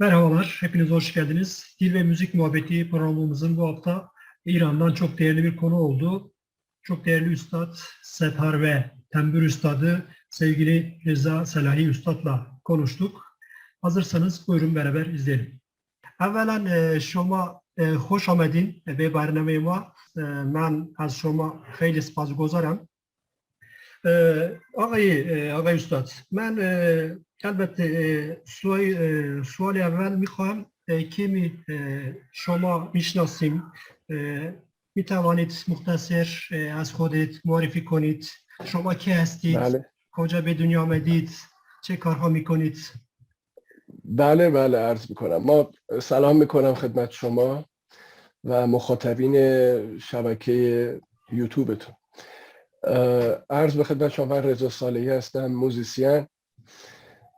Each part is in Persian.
Merhabalar, hepiniz hoş geldiniz. Dil ve Müzik Muhabbeti programımızın bu hafta İran'dan çok değerli bir konu oldu. Çok değerli Üstad Setar ve Tembür Üstadı sevgili Rıza Selahi Üstad'la konuştuk. Hazırsanız buyurun beraber izleyelim. Evvelen şoma hoş آمدین به برنامه ما. من از شما خیلی سپاسگزارم. آقای استاد، من البته سوال اول میخوام که شما میشناسیم، می توانید مختصر از خودت معرفی کنید؟ شما کی هستید؟ بله کجا به دنیا آمدید؟ چه کارها میکنید؟ بله عرض میکنم. ما سلام میکنم خدمت شما و مخاطبین شبکه یوتیوبتون. عرض به خدمت شما، من رضا صالحی هستم، موزیسین.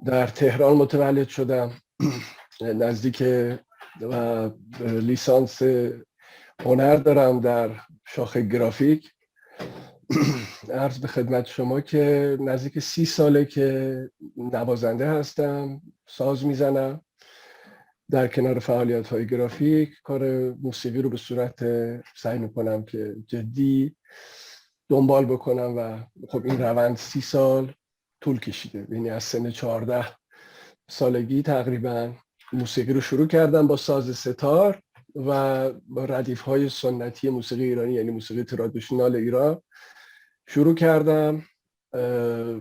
در تهران متولد شدم. نزدیک و لیسانس هنر دارم در شاخه گرافیک. عرض به خدمت شما که نزدیک 30 ساله که نوازنده هستم، ساز میزنم. در کنار فعالیت‌های گرافیک کار موسیقی رو به صورت سعی میکنم که جدی دنبال بکنم و خب این روند 30 سال طول کشیده. یعنی از سن 14 سالگی تقریبا موسیقی رو شروع کردم با ساز ستار و با ردیف‌های سنتی موسیقی ایرانی، یعنی موسیقی ترادیشنال ایران شروع کردم،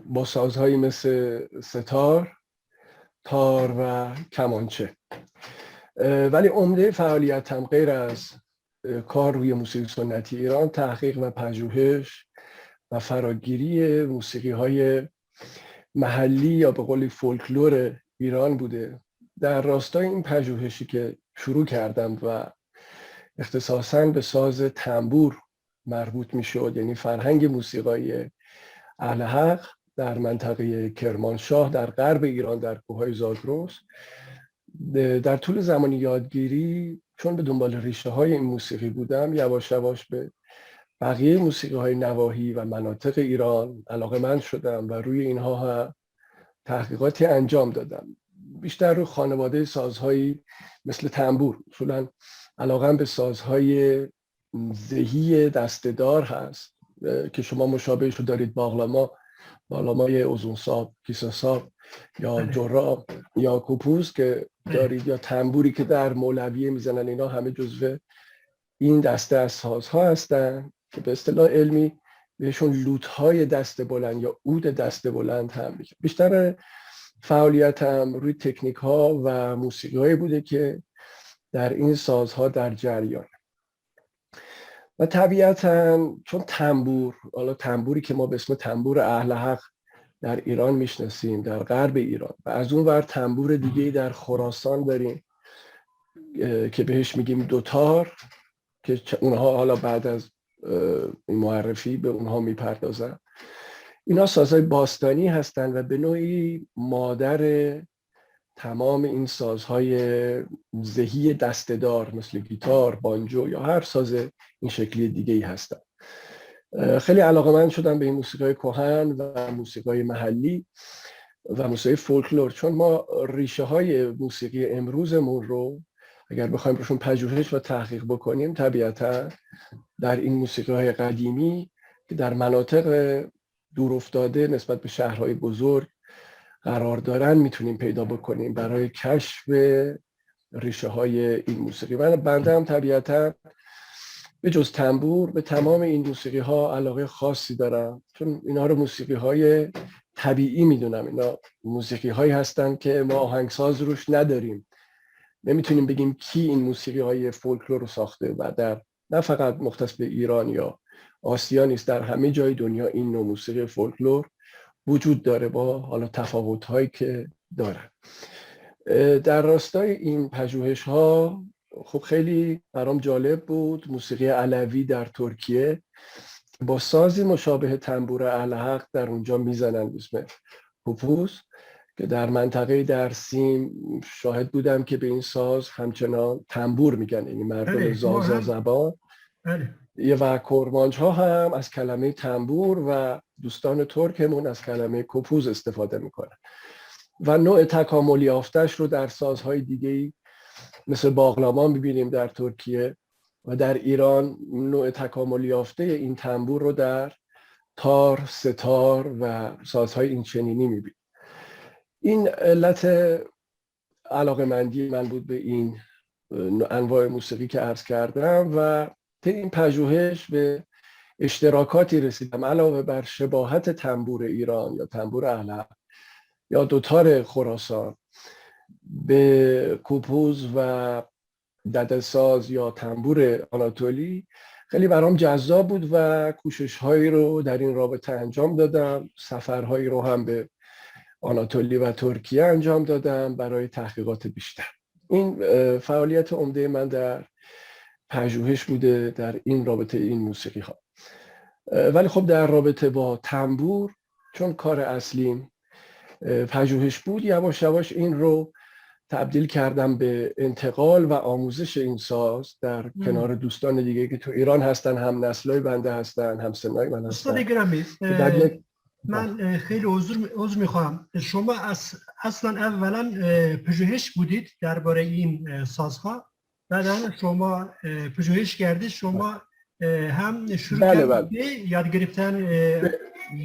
با سازهایی مثل ستار، تار و کمانچه. ولی عمده فعالیتم غیر از کار روی موسیقی سنتی ایران، تحقیق و پژوهش و فراگیری موسیقی‌های محلی یا به قولی فولکلور ایران بوده. در راستای این پژوهشی که شروع کردم و اختصاصاً به ساز تنبور مربوط میشد، یعنی فرهنگ موسیقایی اهل حق در منطقه کرمانشاه در غرب ایران در کوههای زاگرس، در طول زمان یادگیری چون به دنبال ریشه های این موسیقی بودم، یواش یواش به بقیه موسیقی های نواحی و مناطق ایران علاقه‌مند شدم و روی اینها هم تحقیقاتی انجام دادم. بیشتر روی خانواده سازهایی مثل تنبور. اصولاً علاقه‌ام به سازهای زهی دسته‌دار هست که شما مشابهش رو دارید، باغلامای اوزونساب، کیساساب یا جراب یا کوپوس که دارید، یا تنبوری که در مولویه میزنن. اینا همه جزو این دسته از سازها هستن که به اصطلاح علمی بهشون لوت‌های دست بلند یا عود دست بلند هم میگن. بیشتر فعالیتم روی تکنیک ها و موسیقی هایی بوده که در این سازها در جریان. و طبیعتاً چون تنبور، حالا تنبوری که ما به اسم تنبور اهل حق در ایران میشناسیم، در غرب ایران، و از اون ور تنبور دیگه در خراسان داریم که بهش میگیم دوتار، که اونها حالا بعد از معرفی به اونها میپردازن. اینا سازهای باستانی هستند و به نوعی مادر تمام این سازهای زهی دسته‌دار مثل گیتار، بانجو یا هر ساز این شکلی دیگه ای هستن. خیلی علاقه‌مند شدم به این موسیقی کهن و موسیقی محلی و موسیقی فولکلور، چون ما ریشه های موسیقی امروزمون رو اگر بخوایم روشون پژوهش و تحقیق بکنیم، طبیعتا در این موسیقی های قدیمی که در مناطق دور افتاده نسبت به شهرهای بزرگ قرار دارن میتونیم پیدا بکنیم برای کشف ریشه های این موسیقی. و بنده هم طبیعتا به جز تنبور به تمام این موسیقی ها علاقه خاصی دارم، چون اینا رو موسیقی های طبیعی میدونم. اینا موسیقی هایی هستن که ما آهنگساز روش نداریم، نمیتونیم بگیم کی این موسیقی های فولکلور رو ساخته. و در نه فقط مختص به ایران یا آسیا نیست، در همه جای دنیا این نوع موسیقی فولکلور وجود داره، با حالا تفاوت هایی که داره. در راستای این پژوهش ها خب خیلی برام جالب بود موسیقی علوی در ترکیه با سازی مشابه تنبور اهل حق در اونجا میزنن، اسم پوپوس، که در منطقه درسیم شاهد بودم که به این ساز همچنان تنبور میگن، یعنی مردم زازا زبان. و کرمانچ ها هم از کلمه تنبور و دوستان ترکمون از کلمه کپوز استفاده میکنن. و نوع تکامل یافته‌اش رو در سازهای دیگه‌ای مثل باقلاما می‌بینیم در ترکیه و در ایران نوع تکامل یافته این تنبور رو در تار، ستار و سازهای این چنینی می‌بینیم. این علت علاقه‌مندی من بود به این انواع موسیقی که عرض کردم و طی این پژوهش به اشتراکاتی رسیدم علاوه بر شباهت تنبور ایران یا تنبور اهلب یا دوتار خراسان به کوپوز و ددساز یا تنبور آناتولی خیلی برام جذاب بود و کوشش‌هایی رو در این رابطه انجام دادم. سفرهایی رو هم به آناتولی و ترکیه انجام دادم برای تحقیقات بیشتر. این فعالیت عمده من در پژوهش بوده در این رابطه این موسیقی ها. ولی خب در رابطه با تنبور چون کار اصلیم پژوهش بود، یواش یواش این رو تبدیل کردم به انتقال و آموزش این ساز در کنار دوستان دیگه که تو ایران هستن، هم نسلای بنده هستن، هم سنای من هستن. استاد گرامی، من خیلی عذر میخوام. شما اصلا اولا پژوهش بودید درباره این سازها، بعدا شما پژوهش کردید، شما هم شروع کردید به یاد گرفتن.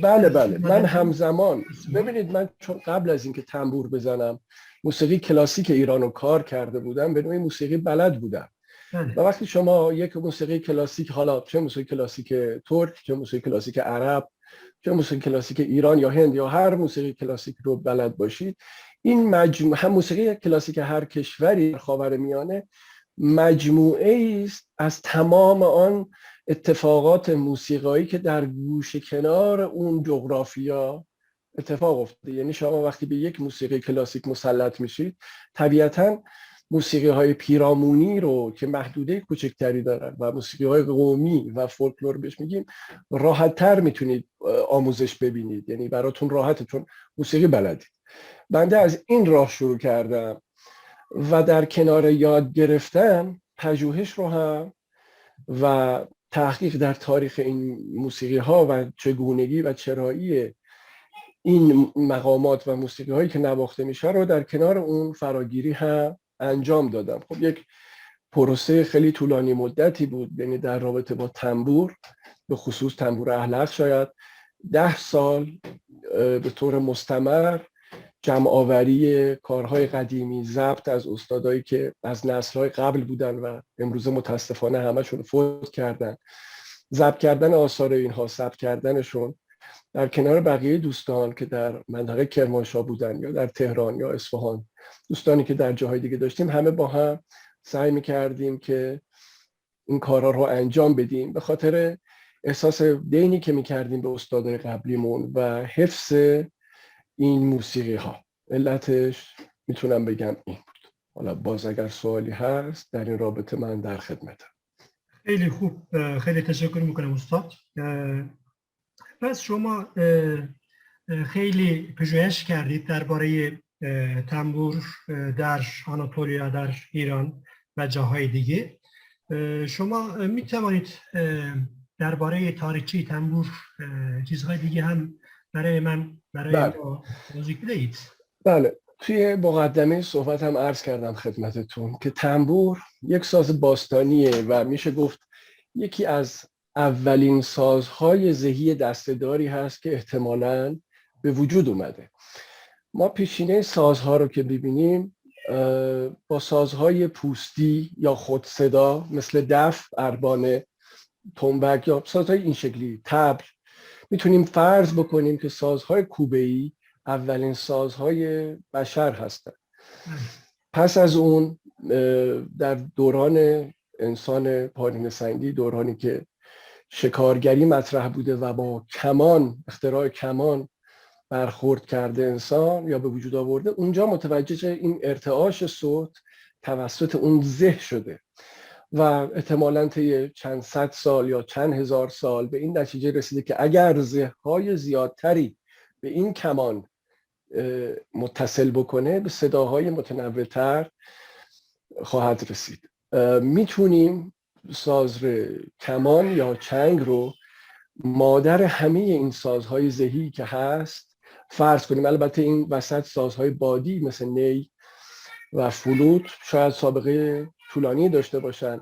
بله من همزمان ببینید، من چون قبل از اینکه تنبور بزنم موسیقی کلاسیک ایران رو کار کرده بودم، به نوعی موسیقی بلد بودم. و وقتی شما یک موسیقی کلاسیک، حالا چه موسیقی کلاسیک ترک، چه موسیقی کلاسیک عرب، چه موسیقی کلاسیک ایران یا هند یا هر موسیقی کلاسیک رو بلد باشید، این هم موسیقی کلاسیک هر کشوری در خاورمیانه مجموعه است از تمام آن اتفاقات موسیقایی که در گوشه کنار اون جغرافیا اتفاق افتاده. یعنی شما وقتی به یک موسیقی کلاسیک مسلط میشید، طبیعتاً موسیقی های پیرامونی رو که محدوده کوچکتری دارن و موسیقی های قومی و فولکلور بهش میگیم، راحت تر میتونید آموزش ببینید. یعنی براتون راحته چون موسیقی بلدید. بنده از این راه شروع کردم و در کنار یاد گرفتن پژوهش رو هم و تحقیق در تاریخ این موسیقی ها و چگونگی و چرایی این مقامات و موسیقی هایی که نواخته میشه رو در کنار اون فراگیری هم انجام دادم. خب یک پروسه خیلی طولانی مدتی بود، یعنی در رابطه با تنبور، به خصوص تنبور اهلق، شاید 10 سال به طور مستمر جمع آوری کارهای قدیمی، ضبط از استادایی که از نسل‌های قبل بودن و امروز متاسفانه همشون فوت کردن، ضبط کردن آثار اینها، ثبت کردنشون در کنار بقیه دوستان که در منطقه کرمانشاه بودن یا در تهران یا اصفهان، دوستانی که در جاهای دیگه داشتیم، همه با هم سعی می‌کردیم که این کارها رو انجام بدیم به خاطر احساس دینی که می‌کردیم به استادای قبلیمون و حفظ این موسیقی ها. علتش میتونم بگم این بود. حالا باز اگر سوالی هست در این رابطه من در خدمتم. خیلی خوب، خیلی تشکر میکنم استاد. پس شما خیلی پژوهش کردید درباره تنبور در آناتولیا، در ایران و جاهای دیگه. شما می توانید درباره تاریخچه تنبور چیزهای دیگه هم برای ما توضیح بدهید؟ بله، توی مقدمه صحبت هم عرض کردم خدمتتون که تنبور یک ساز باستانیه و میشه گفت یکی از اولین سازهای زهی دسته‌داری هست که احتمالاً به وجود اومده. ما پیشینه سازها رو که ببینیم با سازهای پوستی یا خودصدا مثل دف، اربانه، تنبک یا سازهای این شکلی، طبل، میتونیم فرض بکنیم که سازهای کوبه‌ای اولین سازهای بشر هستند. پس از اون در دوران انسان پارینه سنگی، دورانی که شکارگری مطرح بوده و با کمان، اختراع کمان برخورد کرده انسان یا به وجود آورده، اونجا متوجه این ارتعاش صوت توسط اون زه شده و احتمالاً طی چند صد سال یا چند هزار سال به این نتیجه رسیده که اگر زه‌های زیادتری به این کمان متصل بکنه به صداهای متنوع‌تر خواهد رسید. میتونیم ساز کمان یا چنگ رو مادر همه این سازهای زهی که هست فرض کنیم. البته این وسط سازهای بادی مثل نی و فلوت شاید سابقه طولانی داشته باشن.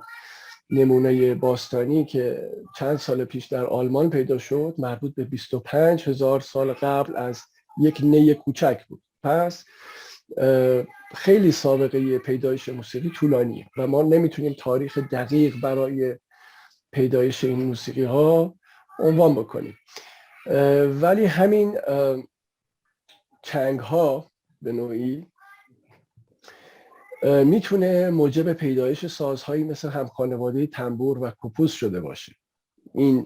نمونه باستانی که چند سال پیش در آلمان پیدا شد مربوط به 25,000 سال قبل از یک نی کوچک بود. پس خیلی سابقه پیدایش موسیقی طولانیه و ما نمیتونیم تاریخ دقیق برای پیدایش این موسیقی ها عنوان بکنیم. ولی همین چنگ ها به نوعی میتونه موجب پیدایش سازهایی مثل همخانواده تنبور و کوپوس شده باشه. این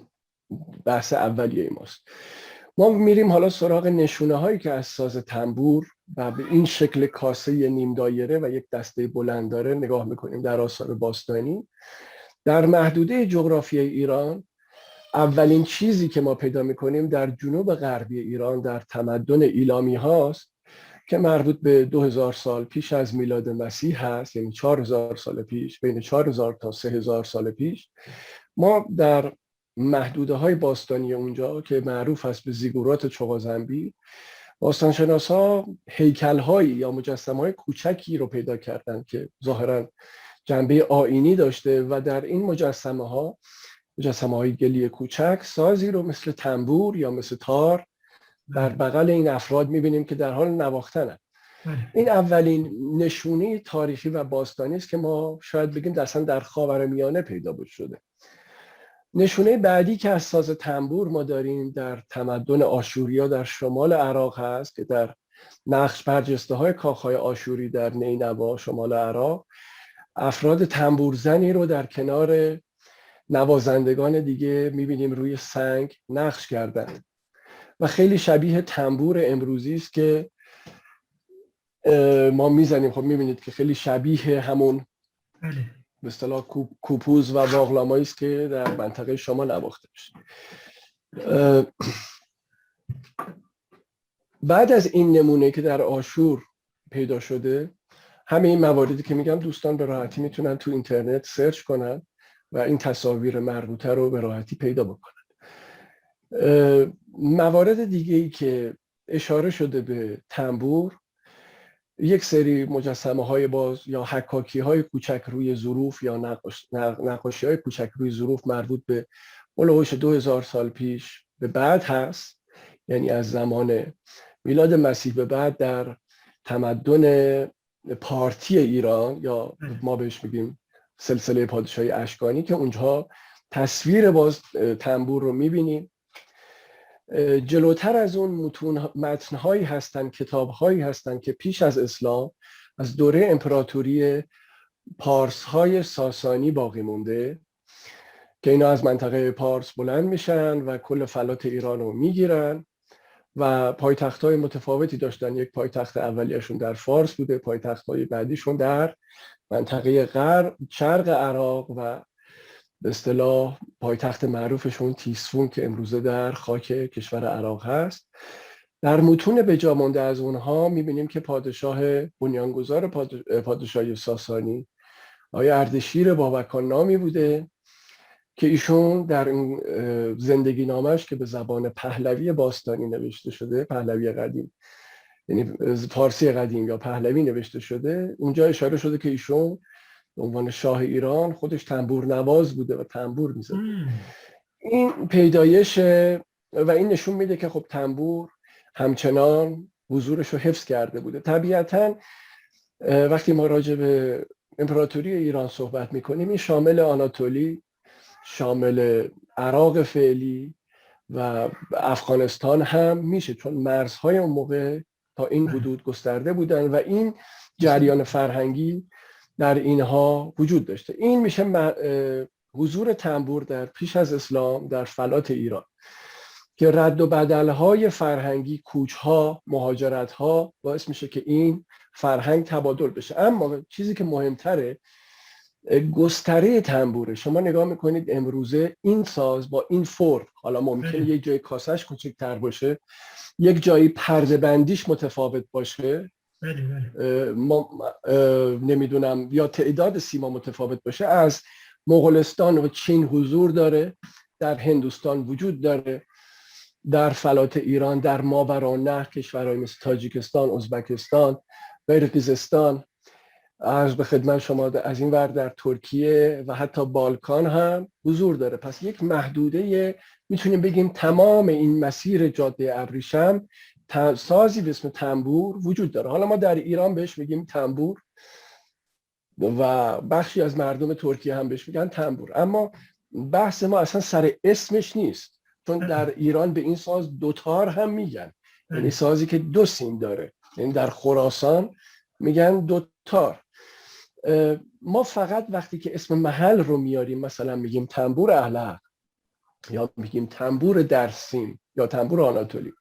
بحث اولیه ماست. ما میریم حالا سراغ نشونه هایی که از ساز تنبور و به این شکل کاسه نیم دایره و یک دسته بلند داره نگاه میکنیم در آثار باستانی. در محدوده جغرافیای ایران اولین چیزی که ما پیدا میکنیم در جنوب غربی ایران در تمدن ایلامی هاست که مربوط به 2000 سال پیش از میلاد مسیح هست، یعنی 4000 سال پیش، بین 4000 تا 3000 سال پیش. ما در محدوده های باستانی اونجا که معروف هست به زیگورات چغازنبی، باستانشناسا هیکل هایی یا مجسمه های کوچکی رو پیدا کردن که ظاهرا جنبه آیینی داشته و در این مجسمه های گلی کوچک سازی رو مثل تنبور یا مثل تار در بغل این افراد میبینیم که در حال نواختنن. این اولین نشونه تاریخی و باستانی است که ما شاید بگیم در خاورمیانه پیدا شده. نشونه بعدی که از ساز تنبور ما داریم در تمدن آشوریا در شمال عراق هست که در نقش برجسته های کاخهای آشوری در نینوا شمال عراق افراد تنبورزنی رو در کنار نوازندگان دیگه میبینیم روی سنگ نقش کردن و خیلی شبیه تنبور امروزی است که ما میزنیم. خب میبینید که خیلی شبیه همون به اصطلاح کوپوز و واغلامایی است که در منطقه شما نواخته میشه. بعد از این نمونه که در آشور پیدا شده، همه این مواردی که میگم دوستان به راحتی میتونن تو اینترنت سرچ کنن و این تصاویر مربوطه رو به راحتی پیدا بکنن. موارد دیگه‌ای که اشاره شده به تنبور، یک سری مجسمه های باز یا حکاکی های کوچک روی ظروف یا نقاشی های کوچک روی ظروف مربوط به هولوش 2000 سال پیش به بعد هست، یعنی از زمان میلاد مسیح به بعد در تمدن پارتی ایران یا ما بهش میگیم سلسله پادشاهی اشکانی که اونجا تصویر باز تنبور رو میبینیم. جلوتر از اون متن‌هایی هستن، کتاب‌هایی هستن که پیش از اسلام از دوره امپراتوری پارس‌های ساسانی باقی مونده که اینا از منطقه پارس بلند میشن و کل فلات ایران رو میگیرن و پایتخت‌های متفاوتی داشتن. یک پایتخت اولیه‌شون در فارس بوده، پایتخت‌های بعدیشون در منطقه غرب شرق عراق و به اصطلاح پایتخت معروفشون تیسفون که امروزه در خاک کشور عراق هست. در متون به جا مانده از اونها میبینیم که پادشاه بنیانگذار پادشاهی ساسانی آقای اردشیر بابکان نامی بوده که ایشون در این زندگی نامش که به زبان پهلوی باستانی نوشته شده، پهلوی قدیم یعنی فارسی قدیم یا پهلوی نوشته شده، اونجا اشاره شده که ایشون به عنوان شاه ایران خودش تنبور نواز بوده و تنبور میزده. این پیدایش و این نشون میده که خب تنبور همچنان حضورش رو حفظ کرده بوده. طبیعتاً وقتی ما راجع به امپراتوری ایران صحبت میکنیم این شامل آناتولی، شامل عراق فعلی و افغانستان هم میشه، چون مرزهای اون موقع تا این حدود گسترده بودن و این جریان فرهنگی در اینها وجود داشته. این میشه حضور تنبور در پیش از اسلام در فلات ایران که رد و بدلهای فرهنگی، کوچها، مهاجرتها باعث میشه که این فرهنگ تبادل بشه. اما چیزی که مهمتره گستره تنبوره. شما نگاه میکنید امروزه این ساز با این فرم، حالا ممکنه یک جای کاسش کوچکتر باشه، یک جایی پرده بندیش متفاوت باشه، نمیدونم یا تعداد سیما متفاوت باشه، از مغولستان و چین حضور داره، در هندوستان وجود داره، در فلات ایران، در ماوراءالنهر، کشورهای مثل تاجیکستان، ازبکستان، قرقیزستان، عرض به خدمت شما از این ور در ترکیه و حتی بالکان هم حضور داره. پس یک محدوده میتونیم بگیم تمام این مسیر جاده ابریشم سازی به اسم تنبور وجود داره. حالا ما در ایران بهش میگیم تنبور و بخشی از مردم ترکیه هم بهش میگن تنبور، اما بحث ما اصلا سر اسمش نیست، چون در ایران به این ساز دوتار هم میگن، یعنی سازی که دو سیم داره، یعنی در خراسان میگن دوتار. ما فقط وقتی که اسم محل رو میاریم، مثلا میگیم تنبور اهل حق، یا میگیم تنبور درسیم، یا تنبور آناتولی،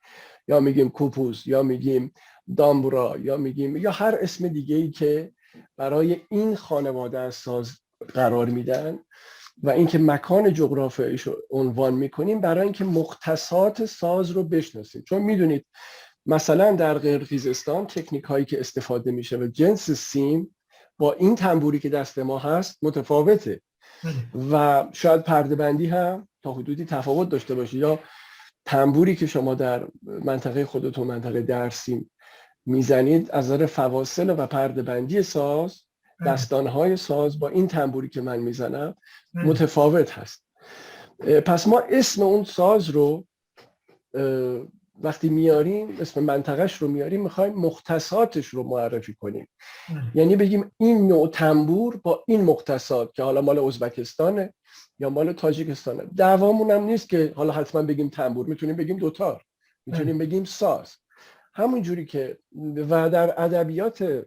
یا میگیم کوپوز، یا میگیم دامبورا، یا میگیم یا هر اسم دیگه ای که برای این خانواده از ساز قرار میدن و اینکه مکان جغرافیاییش رو عنوان میکنیم برای اینکه مختصات ساز رو بشناسیم. چون میدونید مثلا در قرقیزستان تکنیک هایی که استفاده میشه و جنس سیم با این تنبوری که دست ما هست متفاوته و شاید پرده بندی هم تا حدودی تفاوت داشته باشه، یا تنبوری که شما در منطقه خودتون، منطقه درسیم میزنید، از نظر فواصل و پرده بندی ساز، دستانهای ساز با این تنبوری که من میزنم متفاوت هست. پس ما اسم اون ساز رو وقتی میاریم، اسم منطقهش رو میاریم، میخوایم مختصاتش رو معرفی کنیم، یعنی بگیم این نوع تنبور با این مختصات که حالا مال ازبکستانه یا مال تاجیکستانه. دعوامون هم نیست که حالا حتما بگیم تنبور، میتونیم بگیم دوتار، میتونیم بگیم ساز، همون جوری که. و در ادبیات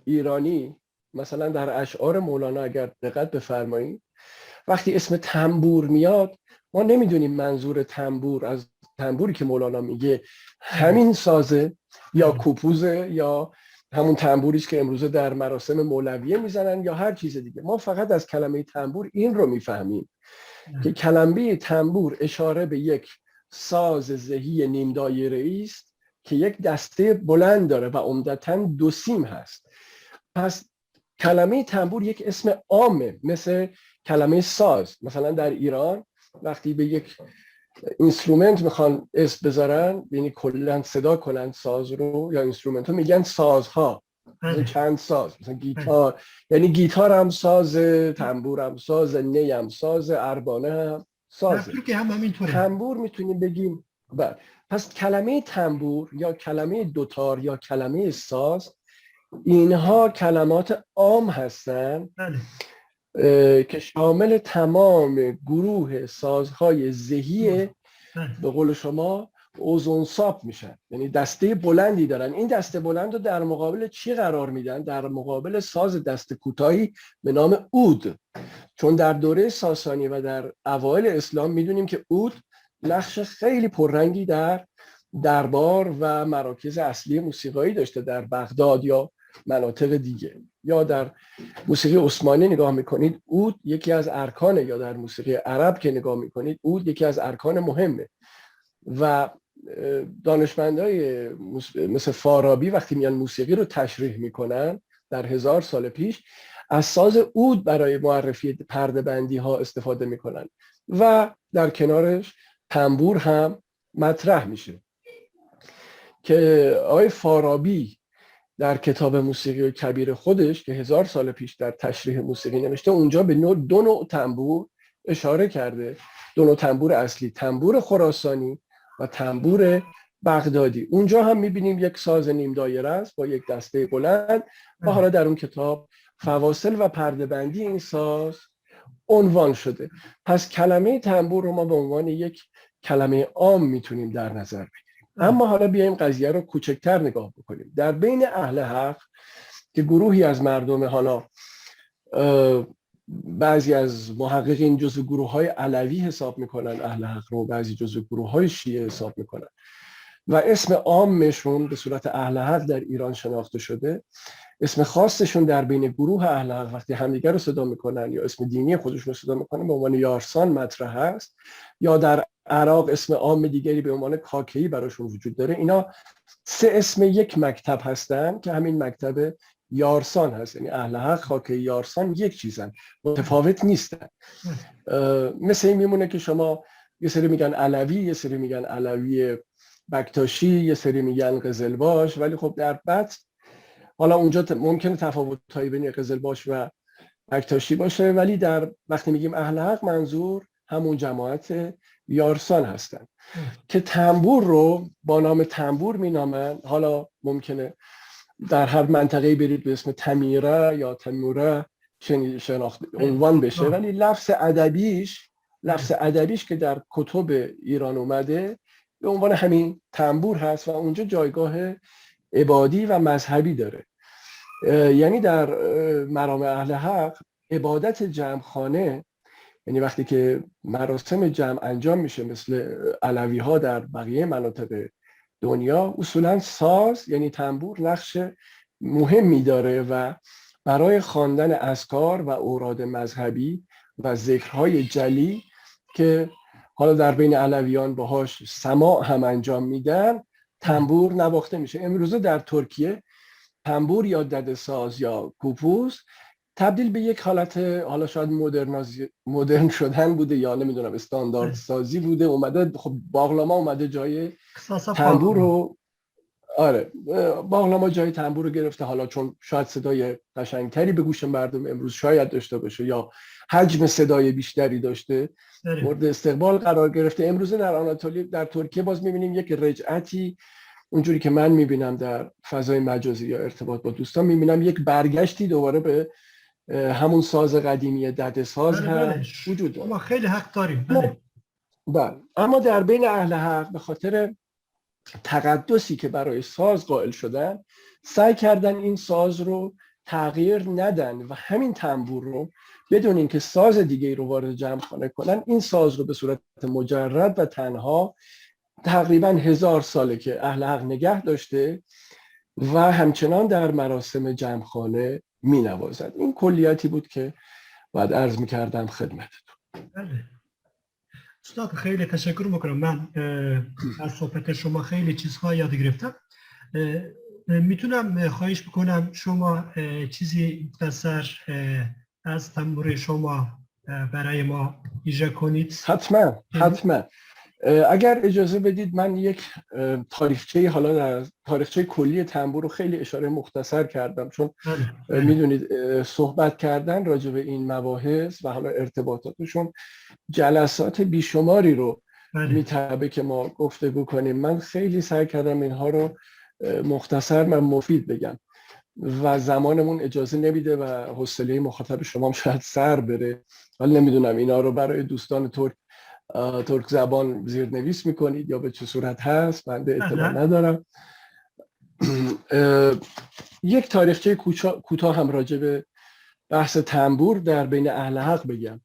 ایرانی مثلا در اشعار مولانا اگر دقت بفرمایید، وقتی اسم تنبور میاد ما نمیدونیم منظور تنبور از تنبوری که مولانا میگه همین سازه یا کوپوزه یا همون تنبوریش که امروزه در مراسم مولویه میزنن یا هر چیز دیگه. ما فقط از کلمه تنبور این رو میفهمیم که کلمه تنبور اشاره به یک ساز زهی نیم دایره‌ای است که یک دسته بلند داره و عمدتاً دو سیم هست. پس کلمه تنبور یک اسم عامه، مثل کلمه ساز. مثلا در ایران وقتی به یک اینسترومنت میخوان اسم بذارن، یعنی کلا صدا کنن ساز رو یا اینسترومنت رو، میگن سازها، چند ساز، مثلا گیتار، یعنی گیتار هم ساز، تنبور هم ساز، نی هم ساز، اربانه هم ساز. تنبور میتونیم بگیم پس کلمه تنبور یا کلمه دوتار یا کلمه ساز، اینها کلمات عام هستن که شامل تمام گروه سازهای ذهی به قول شما اوزونساپ میشن، یعنی دسته بلندی دارن. این دسته بلند رو در مقابل چی قرار میدن؟ در مقابل ساز دسته کوتاهی به نام عود. چون در دوره ساسانی و در اوایل اسلام میدونیم که عود نقش خیلی پررنگی در دربار و مراکز اصلی موسیقایی داشته، در بغداد یا مناطق دیگه. یا در موسیقی عثمانی نگاه میکنید عود یکی از ارکانه، یا در موسیقی عرب که نگاه میکنید عود یکی از ارکان مهمه. و دانشمندای مثل فارابی وقتی میان موسیقی رو تشریح میکنن در 1000 سال پیش، از ساز عود برای معرفی پرده بندی ها استفاده میکنن و در کنارش تنبور هم مطرح میشه که آقای فارابی در کتاب موسیقی کبیر خودش که 1000 سال پیش در تشریح موسیقی نوشته، اونجا به دو نوع تنبور اشاره کرده. دو نوع تنبور اصلی، تنبور خراسانی و تنبور بغدادی. اونجا هم میبینیم یک ساز نیم دایره است با یک دسته بلند و حالا در اون کتاب فواصل و پرده بندی این ساز عنوان شده. پس کلمه تنبور رو ما به عنوان یک کلمه عام میتونیم در نظر بگیریم. اما حالا بیایم قضیه رو کوچکتر نگاه بکنیم. در بین اهل حق که گروهی از مردم، حالا بعضی از محققین جزو گروه‌های علوی حساب میکنن اهل حق رو، بعضی جزو گروه‌های شیعه حساب میکنن و اسم عامشون به صورت اهل حق در ایران شناخته شده. اسم خاصشون در بین گروه اهل حق وقتی همدیگر رو صدا میکنن یا اسم دینی خودشون رو صدا میکنن به عنوان یارسان مطرح است، یا در عراق اسم عام دیگری به عنوان کاکهی براشون وجود داره. اینا سه اسم یک مکتب هستن که همین مکتب یارسان هست، یعنی اهل حق، کاکهی، یارسان یک چیزن، متفاوت نیستن. مثل این میمونه که شما یه سری میگن علوی، یه سری میگن علوی بکتاشی، یه سری میگن قزلباش، ولی خب در بطن حالا اونجا ممکنه تفاوت‌هایی بین قزلباش و بکتاشی باشه، ولی در وقتی میگیم اهل حق منظور همون جماعت یارسان هستن که تنبور رو با نام تنبور مینامن. حالا ممکنه در هر منطقه‌ای برید به اسم تمیره یا تنوره شناخت عنوان بشه، ولی لفظ ادبیش که در کتب ایران اومده به عنوان همین تنبور هست و اونجا جایگاه عبادی و مذهبی داره. یعنی در مرام اهل حق عبادت جمعخانه، یعنی وقتی که مراسم جمع انجام میشه مثل علوی ها در بقیه مناطق دنیا، اصولا ساز یعنی تنبور نقش مهمی داره و برای خواندن اذکار و اوراد مذهبی و ذکرهای جلی که حالا در بین علویان باهاش سماع هم انجام میدن تنبور نواخته میشه. امروزه در ترکیه تنبور یا ددساز یا کوپوس تبدیل به یک حالت، حالا شاید مدرن شدن بوده یا نمیدونم استاندارد سازی بوده، اومده خب باقلاما اومده جای تنبور رو، آره باقلاما جای تنبور رو گرفته، حالا چون شاید صدای قشنگتری به گوش مردم امروز شاید داشته باشه یا حجم صدای بیشتری داشته مورد استقبال قرار گرفته. امروز در آناتولی در ترکیه باز میبینیم یک رجعتی، اونجوری که من میبینم در فضای مجازی یا ارتباط با دوستان، میبینم یک برگشتی دوباره به همون ساز قدیمی ددساز هم وجود داره. ما خیلی حق داریم. بله. اما در بین اهل حق به خاطر تقدسی که برای ساز قائل شدن سعی کردن این ساز رو تغییر ندن و همین تنبور رو بدون اینکه ساز دیگه رو وارد جمع خانه کنن، این ساز رو به صورت مجرد و تنها تقریبا 1000 ساله که اهل حق نگه داشته و همچنان در مراسم جمعخانه می نوازد. این کلیاتی بود که باید عرض می کردم خدمتتون. بله. استاد خیلی تشکر میکنم. من از صحبت شما خیلی چیزها یاد گرفتم. میتونم خواهش بکنم شما چیزی مختصر از تنبور شما برای ما اجرا کنید؟ حتما. اگر اجازه بدید من یک تاریخچه، حالا در تاریخچه کلی تنبور رو خیلی اشاره مختصر کردم، چون میدونید صحبت کردن راجع به این مباحث و حالا ارتباطاتشون جلسات بیشماری رو میطلبه که ما گفتگو کنیم. من خیلی سعی کردم اینها رو مختصر و مفید بگم و زمانمون اجازه نمیده و حوصله مخاطب شما هم شاید سر بره، ولی نمیدونم اینا رو برای دوستان ترک زبان زیرنویس میکنید یا به چه صورت هست، بنده اطلاع ندارم. یک تاریخچه کوتاه هم راجع به بحث تنبور در بین اهل حق بگم.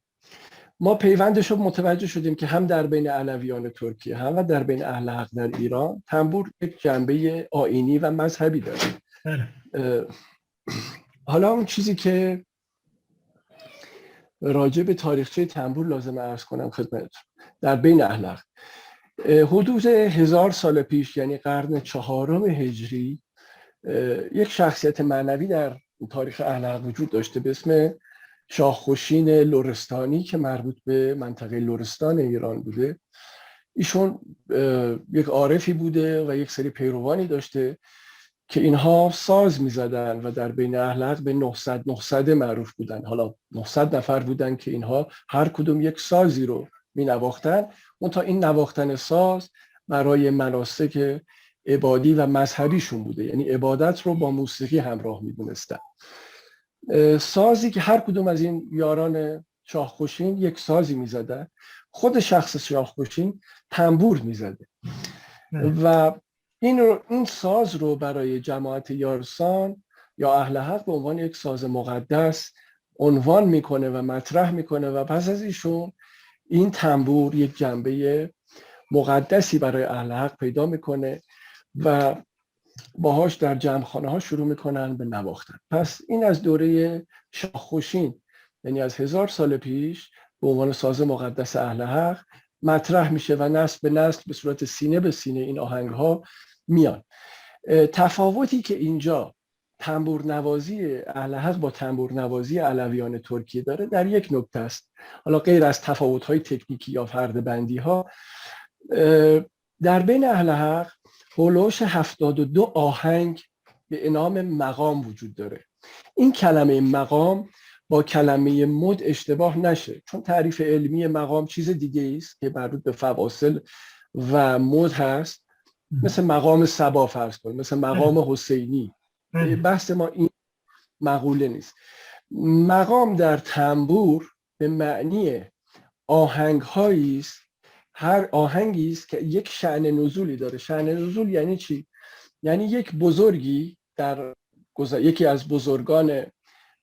ما پیوندش رو متوجه شدیم که هم در بین علویان ترکیه هم و در بین اهل حق در ایران تنبور یک جنبه آیینی و مذهبی داره. حالا اون چیزی که راجع به تاریخچه تنبور لازم عرض کنم خدمتتون، در بین اهل حق حدود 1000 سال پیش، یعنی قرن 4 هجری، یک شخصیت معنوی در تاریخ اهل حق وجود داشته به اسم شاه خوشین لرستانی که مربوط به منطقه لرستان ایران بوده. ایشون یک عارفی بوده و یک سری پیروانی داشته که اینها ساز می‌زدن و در بین اهل حق به 900 معروف بودن. حالا 900 نفر بودن که اینها هر کدوم یک سازی رو می‌نواختن. منتها این نواختن ساز برای مناسک عبادی و مذهبیشون بوده، یعنی عبادت رو با موسیقی همراه می‌دونستن. سازی که هر کدوم از این یاران شاه خوشین یک سازی می‌زدن، خود شخص شاه خوشین تنبور می‌زده و این ساز رو برای جماعت یارسان یا اهل حق به عنوان یک ساز مقدس عنوان میکنه و مطرح میکنه و پس از ایشون این تنبور یک جنبه مقدسی برای اهل حق پیدا میکنه و باهاش در جمعخانه ها شروع میکنن به نواختن. پس این از دوره شاه خوشین، یعنی از 1000 سال پیش به عنوان ساز مقدس اهل حق مطرح میشه و نسل به نسل به صورت سینه به سینه این آهنگ ها میان. تفاوتی که اینجا تنبور نوازی اهل حق با تنبور نوازی علویان ترکیه داره در یک نکته است. حالا غیر از تفاوت‌های تکنیکی یا فرده‌بندی ها، در بین اهل حق هولوش 72 آهنگ به نام مقام وجود داره. این کلمه مقام با کلمه مد اشتباه نشه، چون تعریف علمی مقام چیز دیگه است که مربوط به فواصل و مد هست، مثل مقام صبا فرض کنید، مثل مقام حسینی. بحث ما این مقوله نیست. مقام در تنبور به معنی آهنگ‌هایی است، هر آهنگی است که یک شأن نزولی داره. شأن نزول یعنی چی؟ یعنی یک بزرگی در یکی از بزرگان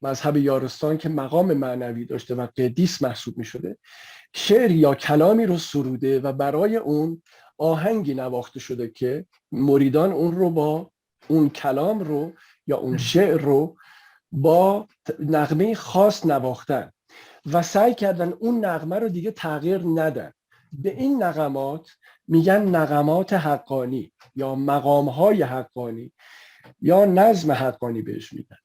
مذهب یارستان که مقام معنوی داشته و قدیس محسوب می شده، شعر یا کلامی رو سروده و برای اون آهنگی نواخته شده که مریدان اون رو با اون کلام رو یا اون شعر رو با نغمه خاص نواختن و سعی کردن اون نغمه رو دیگه تغییر ندن. به این نغمات میگن نغمات حقانی یا مقامهای حقانی یا نظم حقانی بهش میگن،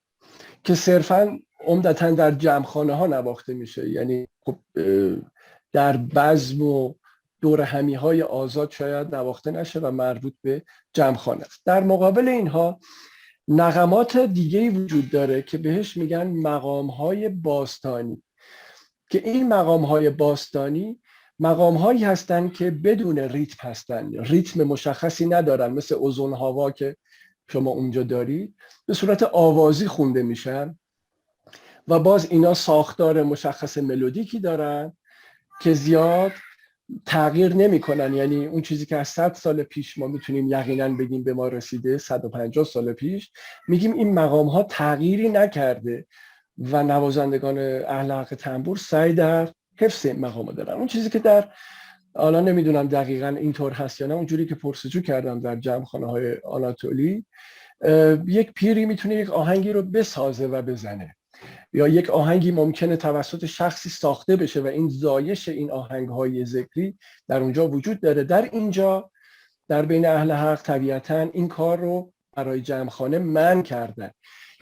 که صرفاً عمدتاً در جمعخانه ها نواخته میشه. یعنی خب در بزم و دور همی های آزاد شاید نواخته نشه و مربوط به جمعخانه است. در مقابل اینها نغمات دیگه‌ای وجود داره که بهش میگن مقام‌های باستانی، که این مقام‌های باستانی مقام‌هایی هستن که بدون ریتم هستن، ریتم مشخصی ندارن، مثل اوزون هاوا که شما اونجا دارید، به صورت آوازی خونده میشن و باز اینا ساختار مشخص ملودیکی دارن که زیاد تغییر نمی‌کنن. یعنی اون چیزی که از 100 سال پیش ما میتونیم یقینا بگیم به ما رسیده، 150 سال پیش، میگیم این مقام ها تغییری نکرده و نوازندگان اهل حق تنبور سعی در حفظ این مقام ها دارن. اون چیزی که در حالا نمیدونم دقیقاً اینطور هست یا نه، اونجوری که پرسجو کردم در جمعخانه های آناتولی، یک پیری میتونه یک آهنگی رو بسازه و بزنه، یا یک آهنگی ممکنه توسط شخصی ساخته بشه و این زایش این آهنگ‌های ذکری در اونجا وجود داره. در اینجا در بین اهل حق طبیعتاً این کار رو برای جمعخانه منع کردن.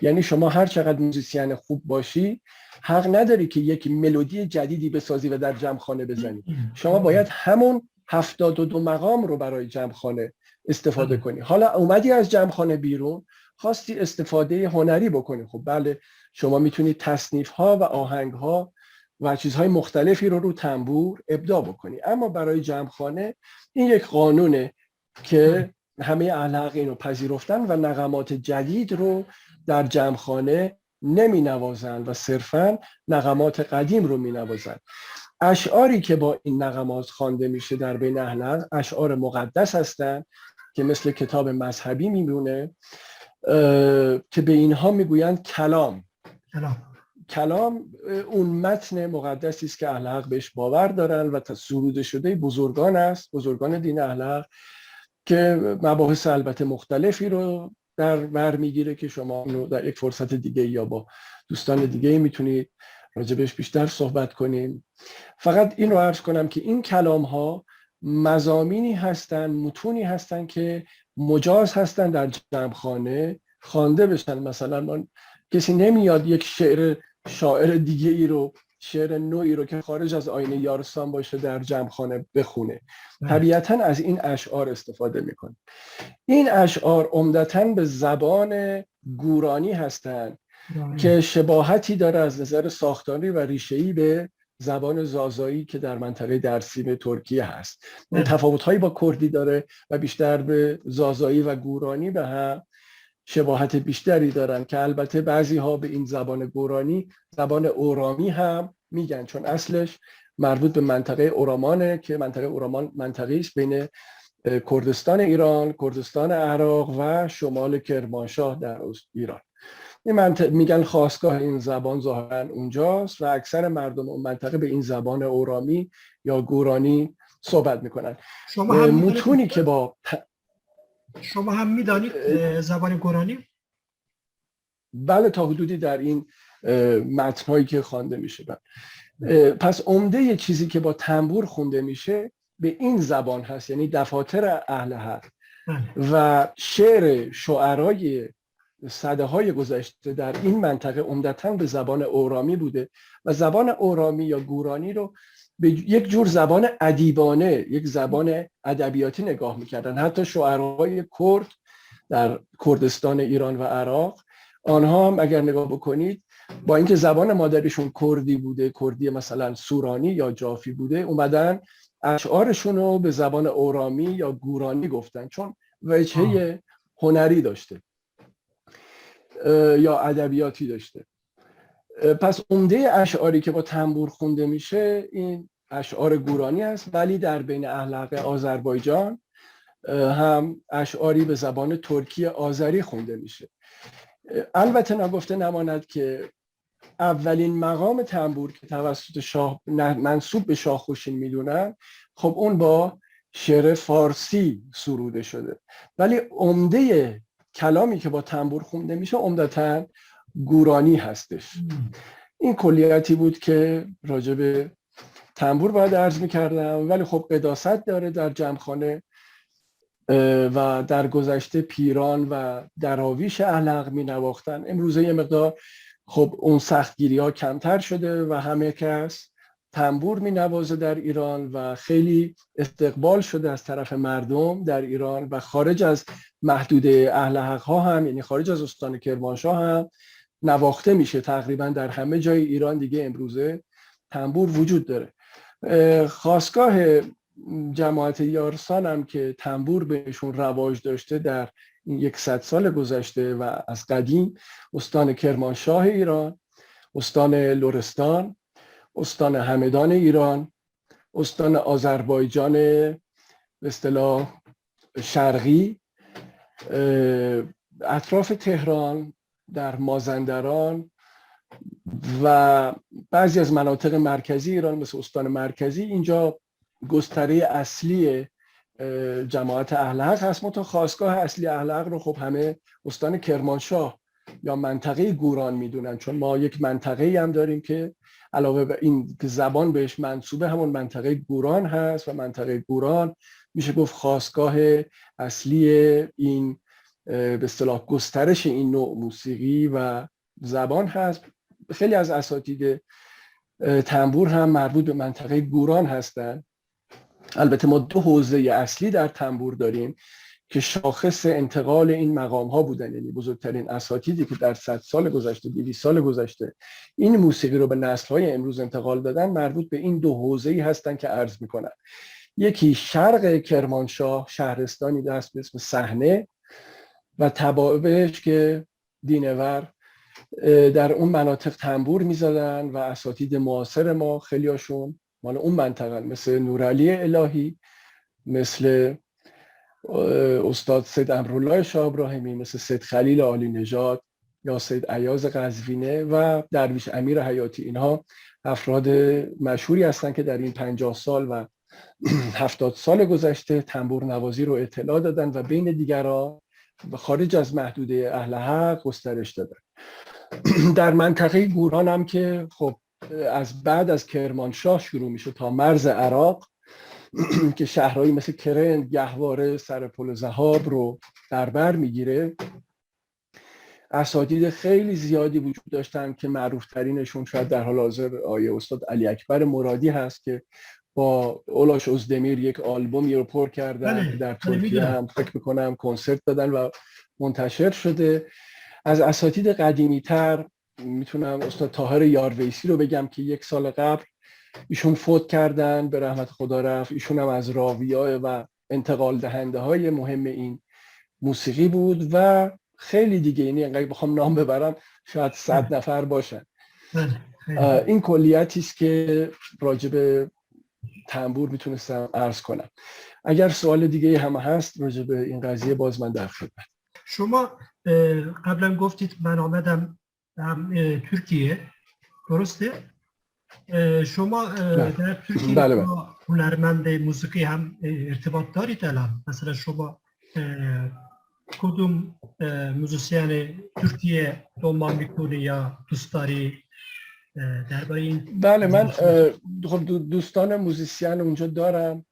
یعنی شما هر چقدر موزیسین خوب باشی، حق نداری که یک ملودی جدیدی بسازی و در جمعخانه بزنی. شما باید همون 72 مقام رو برای جمعخانه استفاده کنی. حالا اومدی از جمعخانه بیرون، خواستی استفاده هنری بکنی، خب بله، شما میتونید تصنیف ها و آهنگ ها و چیزهای مختلفی رو تنبور ابداع بکنی. اما برای جمعخانه این یک قانونه که همه اهل حق اینو پذیرفتن و نغمات جدید رو در جمعخانه نمی نوازن و صرفاً نغمات قدیم رو می نوازن. اشعاری که با این نغمات خوانده میشه در بین اهل حق اشعار مقدس هستن که مثل کتاب مذهبی میمونه، که به اینها میگویند کلام اون متن مقدسی است که اهل حق بهش باور دارن و سروده شده بزرگان است، بزرگان دین اهل حق، که مباحث البته مختلفی رو در بر میگیره که شما در یک فرصت دیگه یا با دوستان دیگه میتونید راجبش بیشتر صحبت کنیم. فقط این رو عرض کنم که این کلام ها مضامینی هستن، متونی هستن که مجاز هستن در جمعخانه خوانده بشن. مثلا کسی نمیاد یک شاعر دیگه ای رو، شعر نوعی رو که خارج از آیین یارستان باشه در جمعخانه بخونه. طبیعتاً از این اشعار استفاده میکنه. این اشعار عمدتاً به زبان گورانی هستند که شباهتی داره از نظر ساختاری و ریشه‌ای به زبان زازایی که در منطقه درسیم ترکیه هست. تفاوت‌هایی با کردی داره و بیشتر به زازایی و گورانی به هم شباهت بیشتری دارن، که البته بعضی ها به این زبان گورانی زبان اورامی هم میگن، چون اصلش مربوط به منطقه اورامانه که منطقه اورمان منطقه‌ای است بین کردستان ایران، کردستان عراق و شمال کرمانشاه در ایران. این میگن خاستگاه این زبان ظاهرا اونجاست و اکثر مردم اون منطقه به این زبان اورامی یا گورانی صحبت میکنن. متونی که با شما هم میدانید زبان گورانی؟ بله، تا حدودی در این متن‌هایی که خوانده میشه. پس عمده چیزی که با تنبور خونده میشه به این زبان هست، یعنی دفاتر اهل حق و شعر شعرای سده‌های گذشته در این منطقه عمدتاً به زبان اورامی بوده و زبان اورامی یا گورانی رو به یک جور زبان ادیبانه، یک زبان ادبیاتی نگاه می‌کردن. حتی شاعرای کرد در کردستان ایران و عراق، آنها هم اگر نگاه بکنید با اینکه زبان مادریشون کردی بوده، کردی مثلا سورانی یا جافی بوده، اومدن اشعارشون رو به زبان اورامی یا گورانی گفتن، چون وجهه هنری داشته یا ادبیاتی داشته. پس عمده اشعاری که با تنبور خونده میشه این اشعار گورانی است، ولی در بین اهل حق آذربایجان هم اشعاری به زبان ترکی آذری خونده میشه. البته نگفته نماند که اولین مقام تنبور که توسط شاه منسوب به شاه خوشین میدونن، خب اون با شعر فارسی سروده شده، ولی عمده کلامی که با تنبور خونده میشه عمدتاً گورانی هستش. این کلیتی بود که راجع به تنبور باید عرض میکردم، ولی خب قداست داره در جمعخانه و در گذشته پیران و دراویش اهل حق می نواختن. امروزه یه مقدار خب اون سختگیری ها کمتر شده و همه کس تنبور می نوازه در ایران و خیلی استقبال شده از طرف مردم در ایران و خارج از محدوده اهل حق ها هم، یعنی خارج از استان کرمانشاه هم نواخته میشه. تقریبا در همه جای ایران دیگه امروزه تنبور وجود داره. خاستگاه جماعت یارسان هم که تنبور بهشون رواج داشته در این 100 سال گذشته و از قدیم، استان کرمانشاه ایران، استان لرستان، استان همدان ایران، استان آذربایجان به اصطلاح شرقی، اطراف تهران، در مازندران و بعضی از مناطق مرکزی ایران مثل استان مرکزی، اینجا گستره اصلی جماعت اهل حق هست. متو خاستگاه اصلی اهل حق رو خب همه استان کرمانشاه یا منطقه گوران میدونن، چون ما یک منطقه هم داریم که علاوه بر این که زبان بهش منسوبه، همون منطقه گوران هست و منطقه گوران میشه گفت خاستگاه اصلی این به اصطلاح گسترش این نوع موسیقی و زبان هست. خیلی از اساتید تنبور هم مربوط به منطقه گوران هستند. البته ما 2 حوزه اصلی در تنبور داریم که شاخص انتقال این مقام ها بودن، یعنی بزرگترین اساتیدی که در 100 سال گذشته، 200 سال گذشته این موسیقی رو به نسل های امروز انتقال دادن، مربوط به این 2 حوزه‌ای هستن که عرض میکنن. یکی شرق کرمانشاه، شهرستانی دست به اسم صحنه و تبابش که دینور، در اون مناطق تنبور میزدن و اساتید معاصر ما خیلیاشون مال اون منطقه، مثل نورعلی الهی، مثل استاد سید امرالله شاه ابراهیمی، مثل سید خلیل عالی نژاد یا سید ایاز قزوینه و درویش امیر حیاتی، اینها افراد مشهوری هستن که در این 50 سال و 70 سال گذشته تنبور نوازی رو اطلاع دادن و بین دیگران و خارج از محدوده اهل حق گسترش دادن. در منطقه گوران هم که خب از بعد از کرمانشاه شروع میشه تا مرز عراق که شهرهایی مثل کرند، گهواره، سرپل ذهاب رو در بر میگیره، اساتید خیلی زیادی وجود داشتن که معروف ترینشون شاید در حال حاضر آیه استاد علی اکبر مرادی هست که با اولاش ازدمیر یک آلبومی رو پر کردن که در ترکیه هم فکر میکنم کنسرت دادن و منتشر شده. از اساتید قدیمی تر میتونم استاد طاهر یارویسی رو بگم که 1 سال قبل ایشون فوت کردن، به رحمت خدا رفت. ایشون هم از راویای و انتقال دهنده های مهم این موسیقی بود و خیلی دیگه، یعنی اگه بخوام نام ببرم شاید 100 نفر باشن. این کلیتی است که راجع به تنبور میتونستم عرض کنم. اگر سوال دیگه هم هست راجع به این قضیه باز من در خدمت. شما قبلا گفتید من آمدم ترکیه، درسته؟ شما در ترکیه با هنرمند موسیقی هم ارتباط دارید الان؟ مثلا شما کدوم موزیسین ترکیه دنبال میکنی یا دوست داری درباره این؟ بله، من دوستان موزیسین اونجا دارم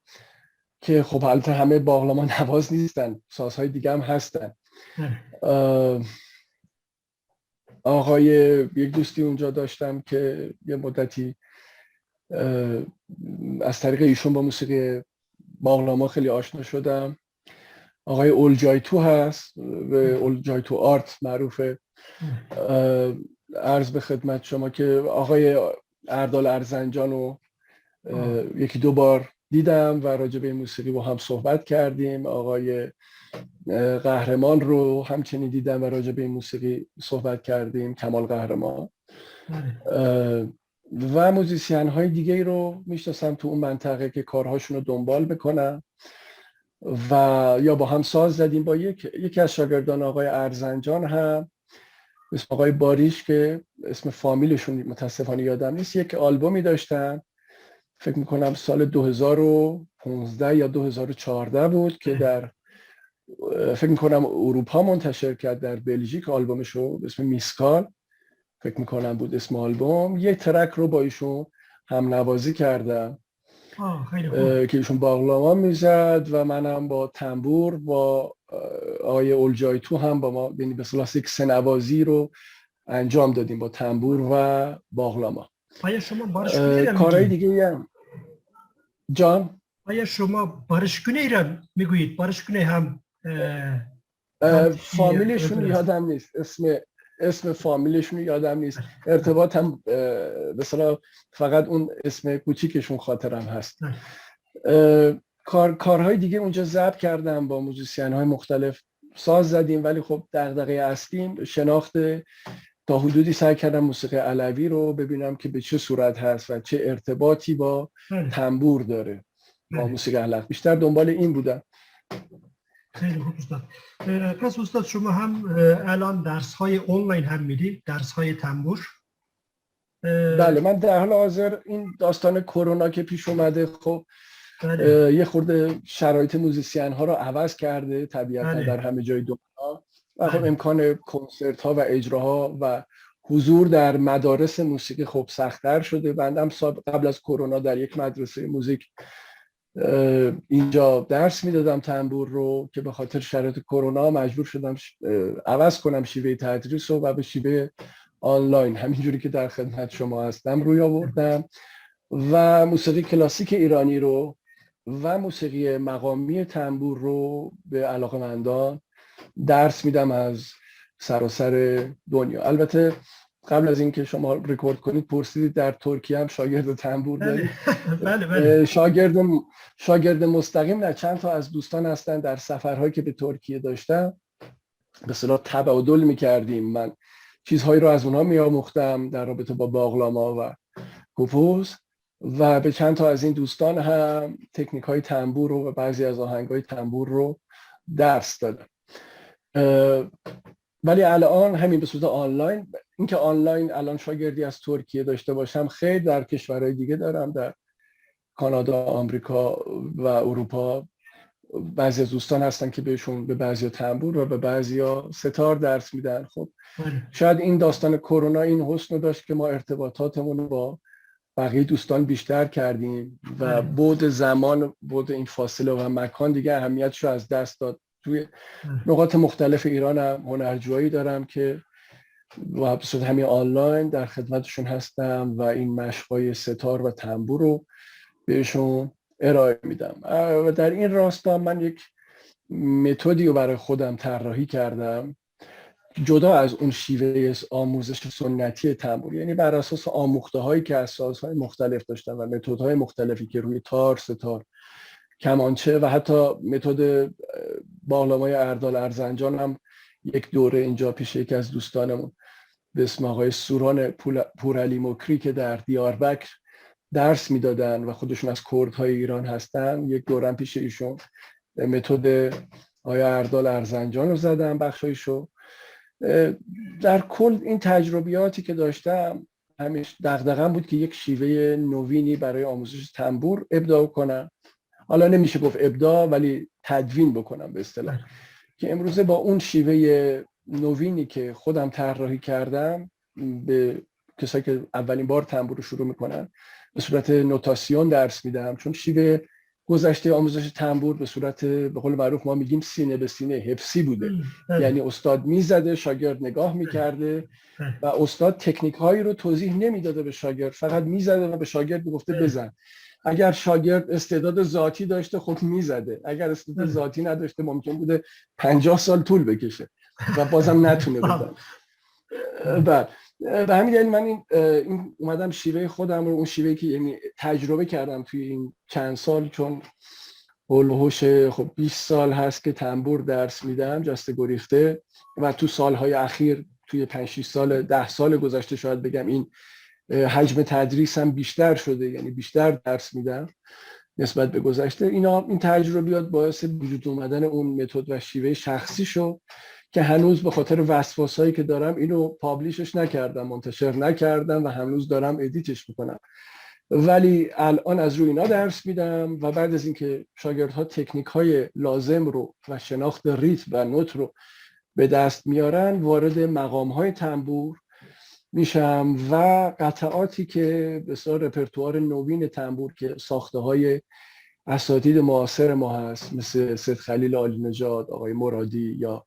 که خب البته همه باقلما نواز نیستن، سازهای دیگه هم هستن. آقای یک دوستی اونجا داشتم که یه مدتی از طریق ایشون با موسیقی باغلاما خیلی آشنا شدم. آقای اولجایتو هست، به اولجایتو آرت معروفه. عرض به خدمت شما که آقای اردال ارزنجان رو یکی دو بار دیدم و راجع به موسیقی با هم صحبت کردیم. آقای قهرمان رو همچنین دیدم و راجع به موسیقی صحبت کردیم، کمال قهرمان. و موزیسین های دیگه رو میشناسم تو اون منطقه که کارهاشون رو دنبال بکنم و یا با هم ساز زدیم. با یکی از شاگردان آقای ارزنجان هم، اسم آقای باریش که اسم فامیلشون متاسفانه یادم نیست، یک آلبومی داشتن، فکر میکنم سال 2015 یا 2014 بود که در فکر میکنم اروپا منتشر کرد، در بلژیک آلبومشو به اسم میسکال فکر میکنم بود اسم آلبوم. یک ترک رو با ایشون هم نوازی کردم که ایشون باقلاما میزد و منم با تنبور با آقای اولجایتو هم با ما به اصطلاح یک سه‌نوازی رو انجام دادیم با تنبور و باقلاما. آیا شما بارش گونی را کارهای میگید؟ دیگه هم جان؟ آیا شما بارش گونی را میگویید؟ بارش گونی هم فامیلشون یادم نیست، اسم فامیلشون یادم نیست، ارتباط هم مثلا فقط اون اسم کوچیکشون خاطرم هست. کارهای دیگه اونجا ضبط کردم، با موزیسین های مختلف ساز زدیم، ولی خب دغدغه اصلیم شناخت، تا حدودی سعی کردم موسیقی علوی رو ببینم که به چه صورت هست و چه ارتباطی با تنبور داره با موسیقی علوی. بیشتر دنبال این بودم. خیلی خوب استاد. پس استاد شما هم الان درس های آنلاین هم میدید، درس های تنبور؟ بله، من در حال حاضر این داستان کرونا که پیش اومده خب یه خورده شرایط موزیسین ها رو عوض کرده طبیعتا در همه جای دنیا و خب امکان کنسرت ها و اجراها و حضور در مدارس موسیقی خب سخت‌تر شده. بندم قبل از کرونا در یک مدرسه موزیک اینجا درس میدادم تنبور رو که به خاطر شرایط کرونا مجبور شدم عوض کنم شیوه تدریس رو و به شیوه آنلاین، همینجوری که در خدمت شما هستم، روی آوردم و موسیقی کلاسیک ایرانی رو و موسیقی مقامی تنبور رو به علاقه‌مندان درس میدم از سراسر دنیا. البته قبل از اینکه شما رکورد کنید پرسیدید در ترکیه هم شاگرد تنبور دارید؟ بله. شاگرد مستقیم نه، چند تا از دوستان هستن در سفرهایی که به ترکیه داشتم به اصطلاح تبادل میکردیم، من چیزهایی رو از اونها میآموختم در رابطه با باقلاما و گوپوز و به چند تا از این دوستان هم تکنیک های تنبور رو و بعضی از آهنگ های تنبور رو درس دادم. ولی الان همین به صورت آنلاین، اینکه آنلاین الان شاگردی از ترکیه داشته باشم خیلی در کشورهای دیگه دارم، در کانادا، آمریکا و اروپا بعضی از دوستان هستن که بهشون به بعضی تنبور و به بعضی ستار درس میدن. خب شاید این داستان کرونا این حسن داشت که ما ارتباطاتمون رو با بقیه دوستان بیشتر کردیم و بعد زمان، بعد این فاصله و مکان دیگه اهمیتشو از دست داد. توی نقاط مختلف ایران هم هنرجویی دارم که و به صورت همین آنلاین در خدمتشون هستم و این مشقای ستار و تنبور رو بهشون ارائه میدم. و در این راستا من یک متدی رو برای خودم طراحی کردم جدا از اون شیوه آموزش سنتی تنبور، یعنی بر اساس آموخته هایی که از سازهای مختلف داشتم و متدهای مختلفی که روی تار، ستار، کمانچه و حتی متد باقلامای اردال ارزنجان هم یک دوره اینجا پیش یکی از دوستانمون به اسم آقای سوران پورعلی مکری که در دیاربکر درس میدادن و خودشون از کردهای ایران هستن، یک دورم پیش ایشون متد آقای اردال ارزنجان رو زدم بخشایشو. در کل این تجربیاتی که داشتم همیشه دغدغه‌ام بود که یک شیوه نوینی برای آموزش تنبور ابداع کنم. حالا نمیشه گفت ابداع ولی تدوین بکنم به اصطلاح، که امروزه با اون شیوه نوینی که خودم طراحی کردم به کسایی که اولین بار تنبور رو شروع میکنن به صورت نوتاسیون درس میدم، چون شیوه گذشته آموزش تنبور به صورت به قول معروف ما میگیم سینه به سینه حفظی بوده. یعنی استاد میزده، شاگرد نگاه میکرده و استاد تکنیک هایی رو توضیح نمیداده به شاگرد، فقط میزده و به شاگرد میگفته بزن. اگر شاگرد استعداد ذاتی داشته خب میزده، اگر استعداد ذاتی نداشته ممکن بوده 50 سال طول بکشه و بازم نتونه بزنه. به همین دلیل من این اومدم شیوه خودم رو، اون شیوهی که یعنی تجربه کردم توی این چند سال، چون هولوحوش خب 20 سال هست که تنبور درس میدم جسته گریخته و تو سالهای اخیر توی 5-6 سال 10 سال گذشته شاید بگم این حجم تدریسم بیشتر شده، یعنی بیشتر درس میدم نسبت به گذشته. این تجربیات باعث وجود اومدن اون متد و شیوه شخصی شد که هنوز به خاطر وسواسایی که دارم اینو پابلیشش نکردم، منتشر نکردم و هنوز دارم ادیتش میکنم، ولی الان از روی اینا درس میدم و بعد از اینکه شاگردها تکنیک های لازم رو و شناخت ریتم و نوت رو به دست میارن وارد مقام های تنبور میشم و قطعاتی که بسیار رپرتوار نوین تنبور که ساخته های اساتید معاصر ما هست مثل سید خلیل عالی نژاد، آقای مرادی یا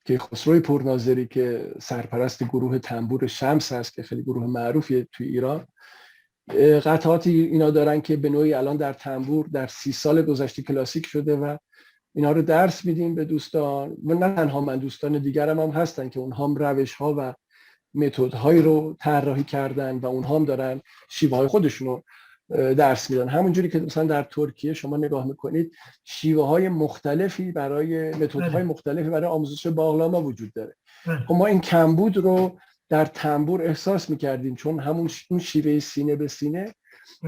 کیخسروی پورناظری که سرپرست گروه تنبور شمس هست که خیلی گروه معروفیه توی ایران، قطعاتی اینا دارن که به نوعی الان در تنبور در 30 سال گذشته کلاسیک شده و اینا رو درس میدیم به دوستان و نه تنها من، دوستان دیگرم هم هستن که اونها هم روش ها و متد هایی رو طراحی کردن و اونها هم دارن شیوه های خودشون رو درس میدن. همونجوری که مثلا در ترکیه شما نگاه میکنید شیوه های مختلفی برای متد های مختلفی برای آموزش باغلاما وجود داره. خب ما این کمبود رو در تنبور احساس میکردیم چون همون اون شیوه سینه به سینه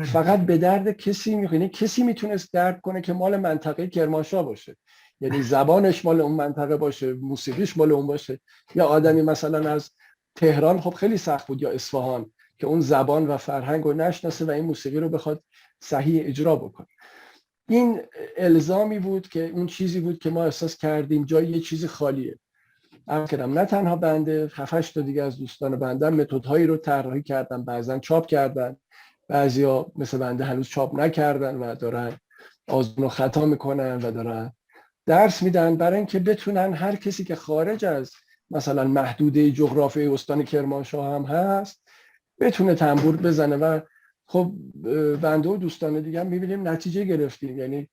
فقط به درد کسی میخوره، کسی میتونست درک کنه که مال منطقه کرمانشاه باشه، یعنی زبانش مال اون منطقه باشه، موسیقیش مال اون باشه. یا آدمی مثلا از تهران خب خیلی سخت بود، یا اصفهان که اون زبان و فرهنگ رو نشناسه و این موسیقی رو بخواد صحیح اجرا بکنه. این الزامی بود که اون چیزی بود که ما احساس کردیم جای یه چیزی خالیه. کردم نه تنها بنده، 7-8 تا دیگه از دوستان بندم متدهایی رو طراحی کردن، بعضن چاپ کردن، بعضیا مثل بنده هنوز چاپ نکردن و دارن آزمون و خطا میکنن و دارن درس میدن برای اینکه بتونن هر کسی که خارج از مثلا محدوده جغرافیای استان کرمانشاه هم هست بتونه تنبور بزنه. و خب بنده و دوستان دیگه هم میبینیم نتیجه گرفتیم، یعنی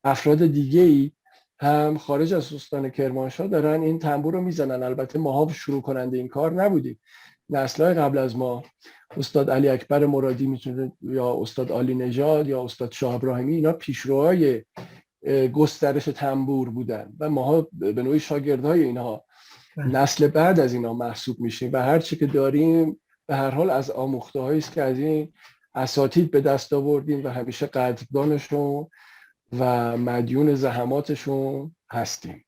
افراد دیگه ای هم خارج از استان کرمانشاه دارن این تنبور رو میزنن. البته ماها شروع کننده این کار نبودیم، نسل‌های قبل از ما، استاد علی اکبر مرادی میتونه یا استاد عالی نژاد یا استاد شاه ابراهیمی، اینا پیشروهای گسترش تنبور بودن و ماها به نوعی شاگردهای اینها نسل بعد از اینا محسوب میشیم و هر چی که داریم به هر حال از آموخته‌هایی است که از این اساتید به دست آوردیم و همیشه قدردانشون و مدیون زحماتشون هستیم.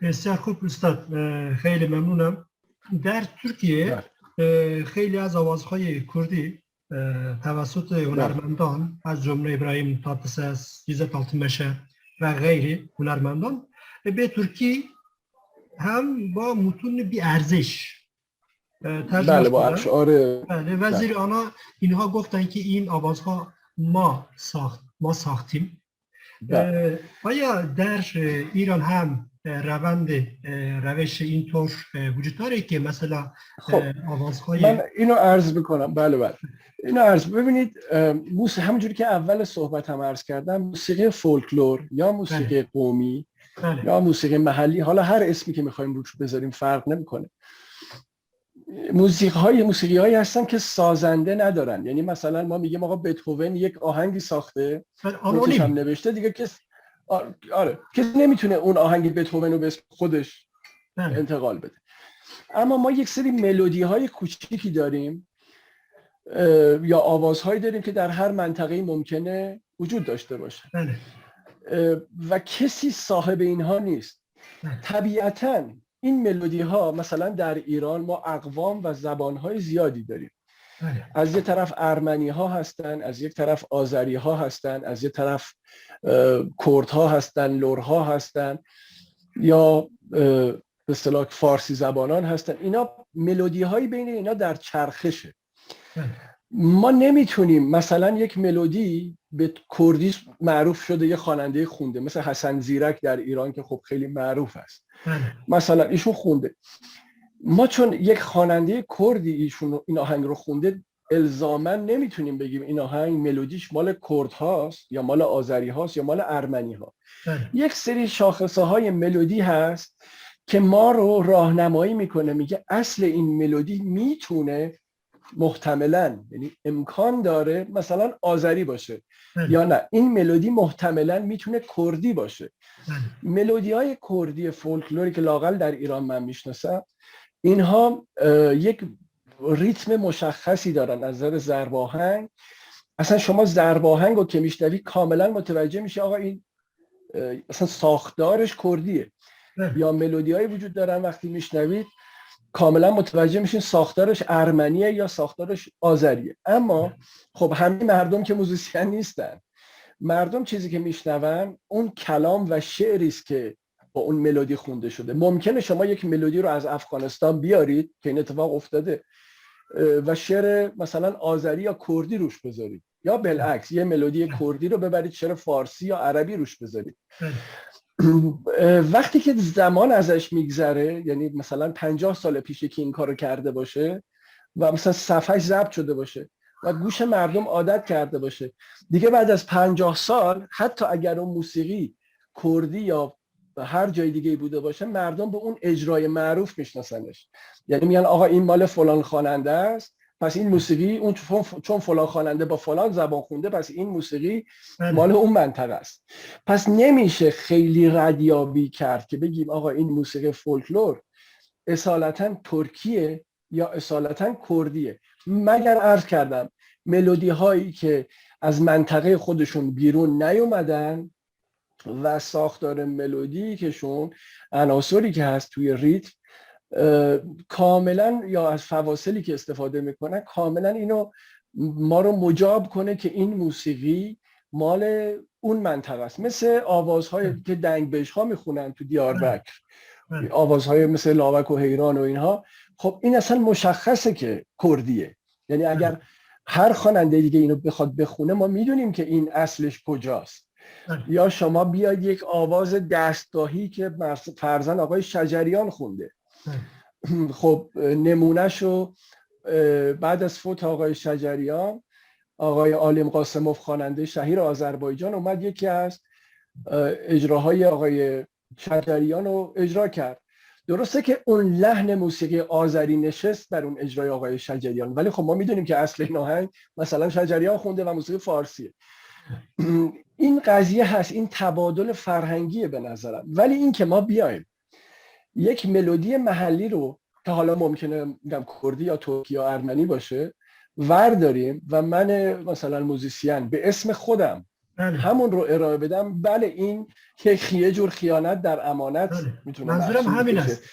بسیار خوب استاد، خیلی ممنونم. در ترکیه خیلی از آوازهای کردی توسط هنرمندان از جمله ابراهیم تاترسس، عزت آلتınmeşe و غیره هنرمندان به ترکی هم با متون بی ارزش ترجمه بله، با اشعار بله و زیر آنها اینها گفتن که این آوازها ما ساختیم. آیا در ایران هم روش اینطور وجود داره که مثلا آوازهای من اینو عرض بکنم؟ بله اینو عرض ببینید، همونجوری که اول صحبت هم عرض کردم، موسیقی فولکلور یا موسیقی قومی یا موسیقی محلی، حالا هر اسمی که میخوایم روش بذاریم فرق نمیکنه، موسیقی هایی هستن که سازنده ندارن. یعنی مثلا ما میگیم آقا بتهوون یک آهنگی ساخته، نوتش هم نوشته، دیگه کسی نمیتونه اون آهنگ بتهوون رو به خودش انتقال بده. اما ما یک سری ملودی های کوچیکی داریم یا آوازهایی داریم که در هر منطقه‌ای ممکنه وجود داشته باشه و کسی صاحب اینها نیست. طبیعتاً این ملودی ها مثلا در ایران ما اقوام و زبان های زیادی داریم. از یک طرف ارمنی ها هستن، از یک طرف آذری ها هستن، از یک طرف کرد ها هستن، لور ها هستن، یا به اصطلاح فارسی زبانان هستن. اینا ملودی هایی بین اینا در چرخشه ما نمیتونیم مثلا یک ملودی به کردی معروف شده یه خواننده خونده مثل حسن زیرک در ایران که خب خیلی معروف است، مثلا ایشون خونده، ما چون یک خواننده کردی ایشون این آهنگ رو خونده الزاما نمیتونیم بگیم این آهنگ ملودیش مال کرد هاست یا مال آذری هاست یا مال ارمنی ها. یک سری شاخصه های ملودی هست که ما رو راهنمایی میکنه، میگه اصل این ملودی میتونه محتملاً، یعنی امکان داره مثلا آذری باشه یا نه این ملودی محتملاً میتونه کردی باشه. ملودی های کردی فولکلوری که لااقل در ایران من میشناسم اینها یک ریتم مشخصی دارن از نظر ضرب آهنگ. اصلا شما ضرب آهنگ رو که میشنوی کاملا متوجه میشه آقا این اصلا ساختارش کردیه. یا ملودی هایی وجود دارن وقتی میشنوید کاملا متوجه میشین ساختارش ارمنیه یا ساختارش آذریه. اما خب همه مردم که موزیسین نیستن، مردم چیزی که میشنون اون کلام و شعری است که با اون ملودی خونده شده. ممکنه شما یک ملودی رو از افغانستان بیارید که این اتفاق افتاده و شعر مثلا آذری یا کردی روش بذارید، یا بالعکس یه ملودی کردی رو ببرید شعر فارسی یا عربی روش بذارید. وقتی که زمان ازش میگذره، یعنی مثلا 50 سال پیش که این کارو کرده باشه و مثلا صفحه‌اش ضبط شده باشه و گوش مردم عادت کرده باشه، دیگه بعد از 50 سال حتی اگر اون موسیقی کردی یا هر جای دیگه بوده باشه مردم به اون اجرای معروف میشناسنش. یعنی میگن آقا این مال فلان خواننده است، پس این موسیقی اون چون فلان خواننده با فلان زبان خونده پس این موسیقی مال اون منطقه است. پس نمیشه خیلی ردیابی کرد که بگیم آقا این موسیقی فولکلور اصالتا ترکیه یا اصالتا کردیه، مگر عرض کردم ملودی هایی که از منطقه خودشون بیرون نیومدن و ساختار ملودی که شون عناصری که هست توی ریتم کاملا یا از فواصلی که استفاده میکنن کاملا اینو ما رو مجاب کنه که این موسیقی مال اون منطقه است. مثل آوازهای که دنگبش ها میخونن تو دیاربکر، آوازهای مثل لاوک و حیران و اینها، خب این اصلا مشخصه که کردیه. یعنی اگر هر خواننده دیگه اینو بخواد بخونه ما میدونیم که این اصلش کجاست. یا شما بیاید یک آواز دستگاهی که فرزن آقای شجریان خونده، خب نمونهشو بعد از فوت آقای شجریان آقای عالم قاسموف خواننده شهیر آذربایجان اومد یکی از اجراهای آقای شجریان رو اجرا کرد. درسته که اون لحن موسیقی آذری نشست در اون اجرای آقای شجریان، ولی خب ما میدونیم که اصل این آهنگ مثلا شجریان خونده و موسیقی فارسیه. این قضیه هست، این تبادل فرهنگیه به نظرم. ولی این که ما بیایم یک ملودی محلی رو که حالا ممکنه میگم کردی یا ترکی یا ارمنی باشه ورداریم و من مثلا موزیسین به اسم خودم همون رو ارائه بدم، بله این یه جور خیانت در امانت میتونه منظورم همین است.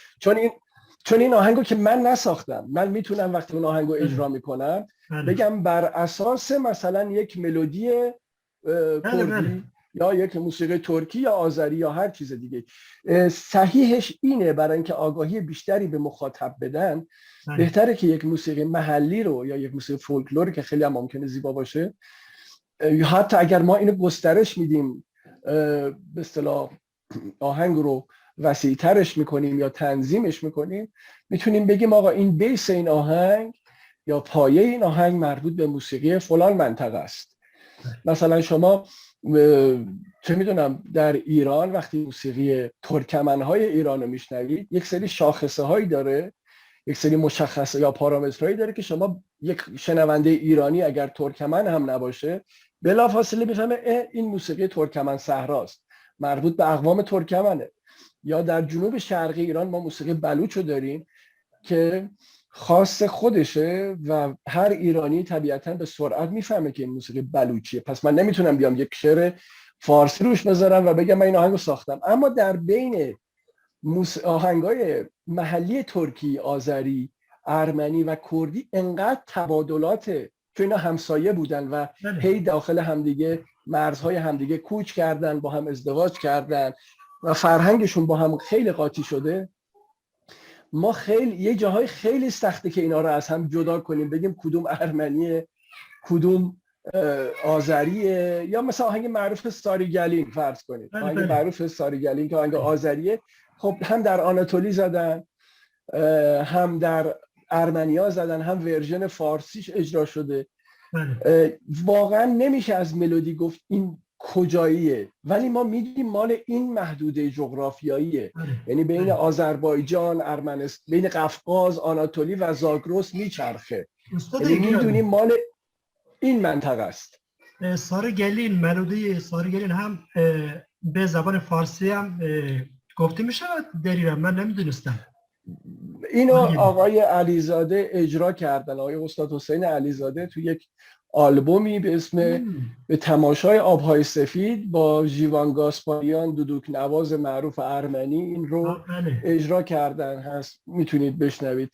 چون این آهنگو که من نساختم، من میتونم وقتی اون آهنگو اجرا میکنم بگم بر اساس مثلا یک ملودی کردی یا یک موسیقی ترکی یا آذری یا هر چیز دیگه. صحیحش اینه برای اینکه آگاهی بیشتری به مخاطب بدن بهتره که یک موسیقی محلی رو یا یک موسیقی فولکلوری که خیلی هم ممکنه زیبا باشه، حتی اگر ما اینو گسترش میدیم به اصطلاح آهنگ رو وسیع‌ترش میکنیم یا تنظیمش میکنیم، میتونیم بگیم آقا این بیس این آهنگ یا پایه این آهنگ مربوط به موسیقی فلان منطقه است. مثلا شما چه میدونم در ایران وقتی موسیقی ترکمن‌های ایران رو میشنوید یک سری شاخصه هایی داره، یک سری مشخصه یا پارامترهایی داره که شما یک شنونده ایرانی اگر ترکمن هم نباشه بلافاصله میفهمه این موسیقی ترکمن صحراست، مربوط به اقوام ترکمنه. یا در جنوب شرقی ایران ما موسیقی بلوچ رو داریم که خاص خودشه و هر ایرانی طبیعتاً به سرعت میفهمه که این موسیقی بلوچیه، پس من نمیتونم بیام یک شعر فارسی روش بذارم و بگم من این آهنگو ساختم. اما در بین آهنگای محلی ترکی، آذری، ارمنی و کردی انقدر تبادلات، چون اینا همسایه بودن و هی داخل همدیگه مرزهای همدیگه کوچ کردن، با هم ازدواج کردن و فرهنگشون با هم خیلی قاطی شده، ما خیلی یه جاهای خیلی سخته که اینا رو از هم جدا کنیم، بگیم کدوم ارمنیه کدوم آذریه، یا مثلا آهنگ معروف ساری گلین فرض کنید، آهنگ معروف ساری گلین که آهنگ آذریه، خب هم در آناتولی زدن، هم در ارمنیا زدن، هم ورژن فارسیش اجرا شده. واقعا نمیشه از ملودی گفت این کجاییه، ولی ما میدونیم مال این محدوده جغرافیاییه، یعنی بین آذربایجان، ارمنستان، بین قفقاز، آناتولی و زاگرس میچرخه، یعنی میدونیم مال این منطقه است. ساری گلین، ملودی ساری گلین هم به زبان فارسی هم گفته میشه در ایران؟ من نمیدونستم. اینو آقای علیزاده اجرا کردن، آقای استاد حسین علیزاده تو یک آلبومی به اسم به تماشای آبهای سفید با ژیوان گاسپاریان، دودوک نواز معروف ارمنی، این رو اجرا کردن، هست میتونید بشنوید.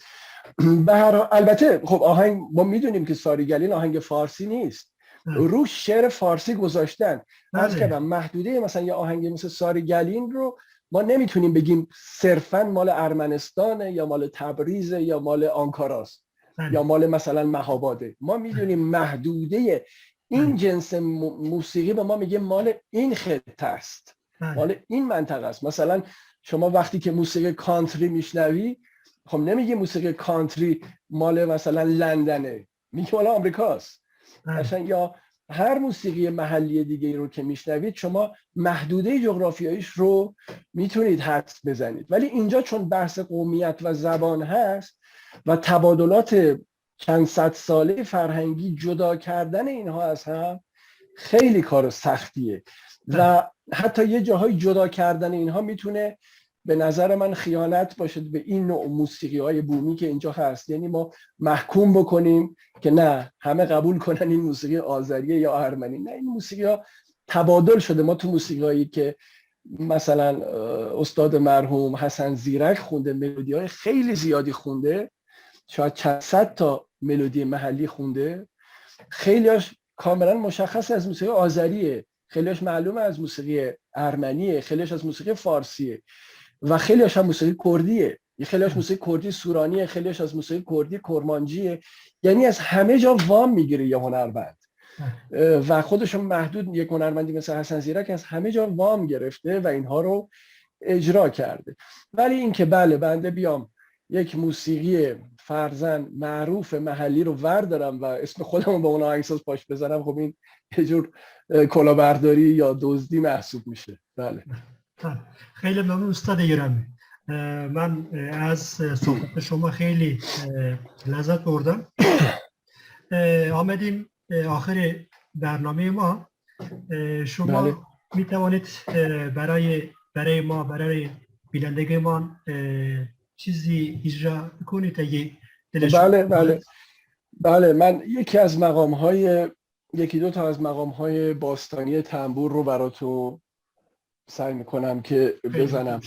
البته خب آهنگ ما میدونیم که ساری گلین آهنگ فارسی نیست، رو شعر فارسی گذاشتن. عرض کردم محدوده مثلا یه آهنگ مثل ساری گلین رو ما نمیتونیم بگیم صرفاً مال ارمنستانه یا مال تبریزه یا مال آنکاراست یا مال مثلا مهاباده. ما میدونیم محدوده این جنس موسیقی به ما میگه مال این خطه است، مال این منطقه است. مثلا شما وقتی که موسیقی کانتری میشنوی، خب نمیگه موسیقی کانتری مال مثلا لندنه، میگه مال آمریکاست. یا هر موسیقی محلی دیگه رو که میشنوید شما محدوده جغرافیاییش رو میتونید حدس بزنید. ولی اینجا چون بحث قومیت و زبان هست و تبادلات چند صد ساله فرهنگی، جدا کردن اینها از هم خیلی کار سختیه و حتی یه جاهای جدا کردن اینها میتونه به نظر من خیانت باشه به این نوع موسیقی های بومی که اینجا هست. یعنی ما محکوم بکنیم که نه همه قبول کنن این موسیقی آذریه یا ارمنی. نه، این موسیقی ها تبادل شده. ما تو موسیقی هایی که مثلا استاد مرحوم حسن زیرک خونده، ملودی های خیلی زیادی خونده، شاید چند صد تا ملودی محلی خونده، خیلیاش کاملا مشخص از موسیقی آذریه، خیلیاش معلومه از موسیقی ارمنیه، خیلیاش از موسیقی فارسیه و خیلیاش هم موسیقی کردیه، خیلیاش موسیقی کردی سورانیه، خیلیاش از موسیقی کردی کرمانجیه. یعنی از همه جا وام میگیره یه هنرمند و خودشون محدود، یک هنرمندی مثل حسن زیرک از همه جا وام گرفته و اینها رو اجرا کرده. ولی اینکه بله بنده بیام یک موسیقی فرزن معروف محلی رو وردارم و اسم خودم رو به اون آهنگساز پاش بزنم، خب این یه جور کلاهبرداری یا دزدی محسوب میشه. بله. خیلی ممنون استاد گرامی. من از صحبت شما خیلی لذت بردم. آمدیم آخر برنامه ما. شما بله. می توانید برای ما، برای بینندگان چیزی اجرا کنید اگه دلشون؟ بله من یکی دو تا از مقام‌های باستانی تنبور رو براتون سعی میکنم که بزنم.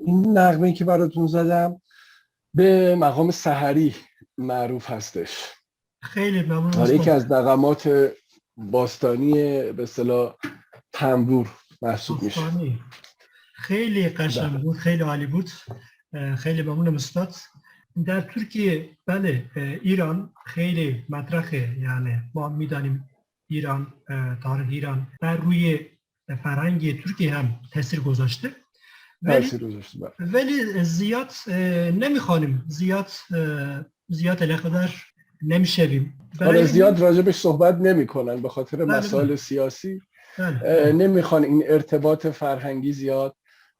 این نغمه‌ای که براتون زدم به مقام سحری معروف هستش. خیلی ممنون آره، یکی استاد. از نغمات باستانی به اصطلاح تنبور محسوب میشه. آفرین. خیلی قشنگ بود، خیلی عالی بود. خیلی ممنونم استاد. در ترکیه بله، ایران خیلی مطرحه، یعنی ما میدانیم ایران، تاریخ ایران بر روی فرهنگ ترکیه هم تاثیر گذاشته، تاثیر گذاشته. ولی زیاد نمیخوانیم، زیاد القدر نمیشویم. حالا زیاد راجبش صحبت نمیکنن به خاطر بله مسائل سیاسی. بله. نمیخوان این ارتباط فرهنگی زیاد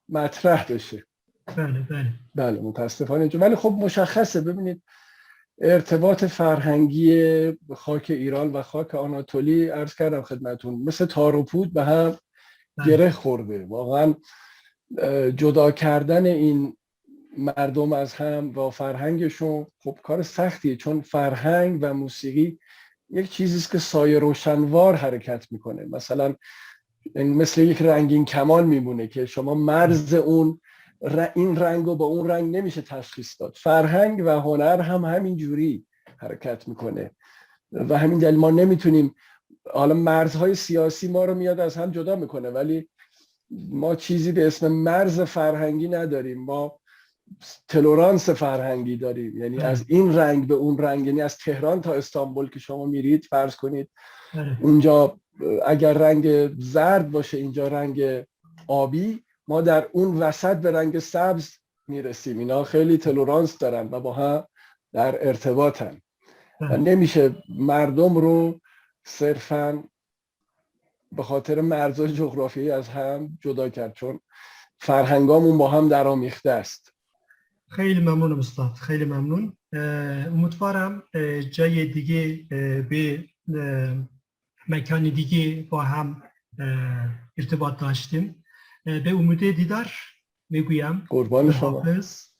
مطرح بشه. بله متاسفانه اینجا. ولی خب مشخصه، ببینید ارتباط فرهنگی خاک ایران و خاک آناتولی، عرض کردم خدمتون، مثل تار و پود به هم گره خورده. واقعا جدا کردن این مردم از هم و فرهنگشون خب کار سختیه، چون فرهنگ و موسیقی یک چیزیست که سایه روشنوار حرکت میکنه. مثلا مثل یک رنگین کمان میمونه که شما مرز این رنگ رو با اون رنگ نمیشه تشخیص داد. فرهنگ و هنر هم همین جوری حرکت میکنه و همین دلیل ما نمیتونیم، حالا مرزهای سیاسی ما رو میاد از هم جدا میکنه، ولی ما چیزی به اسم مرز فرهنگی نداریم. ما تلورانس فرهنگی داریم، یعنی از این رنگ به اون رنگ، یعنی از تهران تا استانبول که شما میرید فرض کنید اونجا اگر رنگ زرد باشه اینجا رنگ آبی، ما در اون وسط به رنگ سبز میرسیم. اینا خیلی تلورانس دارن و با هم در ارتباطن و نمیشه مردم رو صرفاً به خاطر مرزهای جغرافیایی از هم جدا کرد، چون فرهنگامون با هم درآمیخته است. خیلی ممنونم استاد، خیلی ممنون. امیدوارم جای دیگه به مکان دیگه با هم ارتباط داشتیم. به امید دیدار میگویم. قربان شما.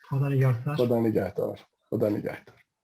خدا نگهدار. خدا نگهدار. خدا نگهدار.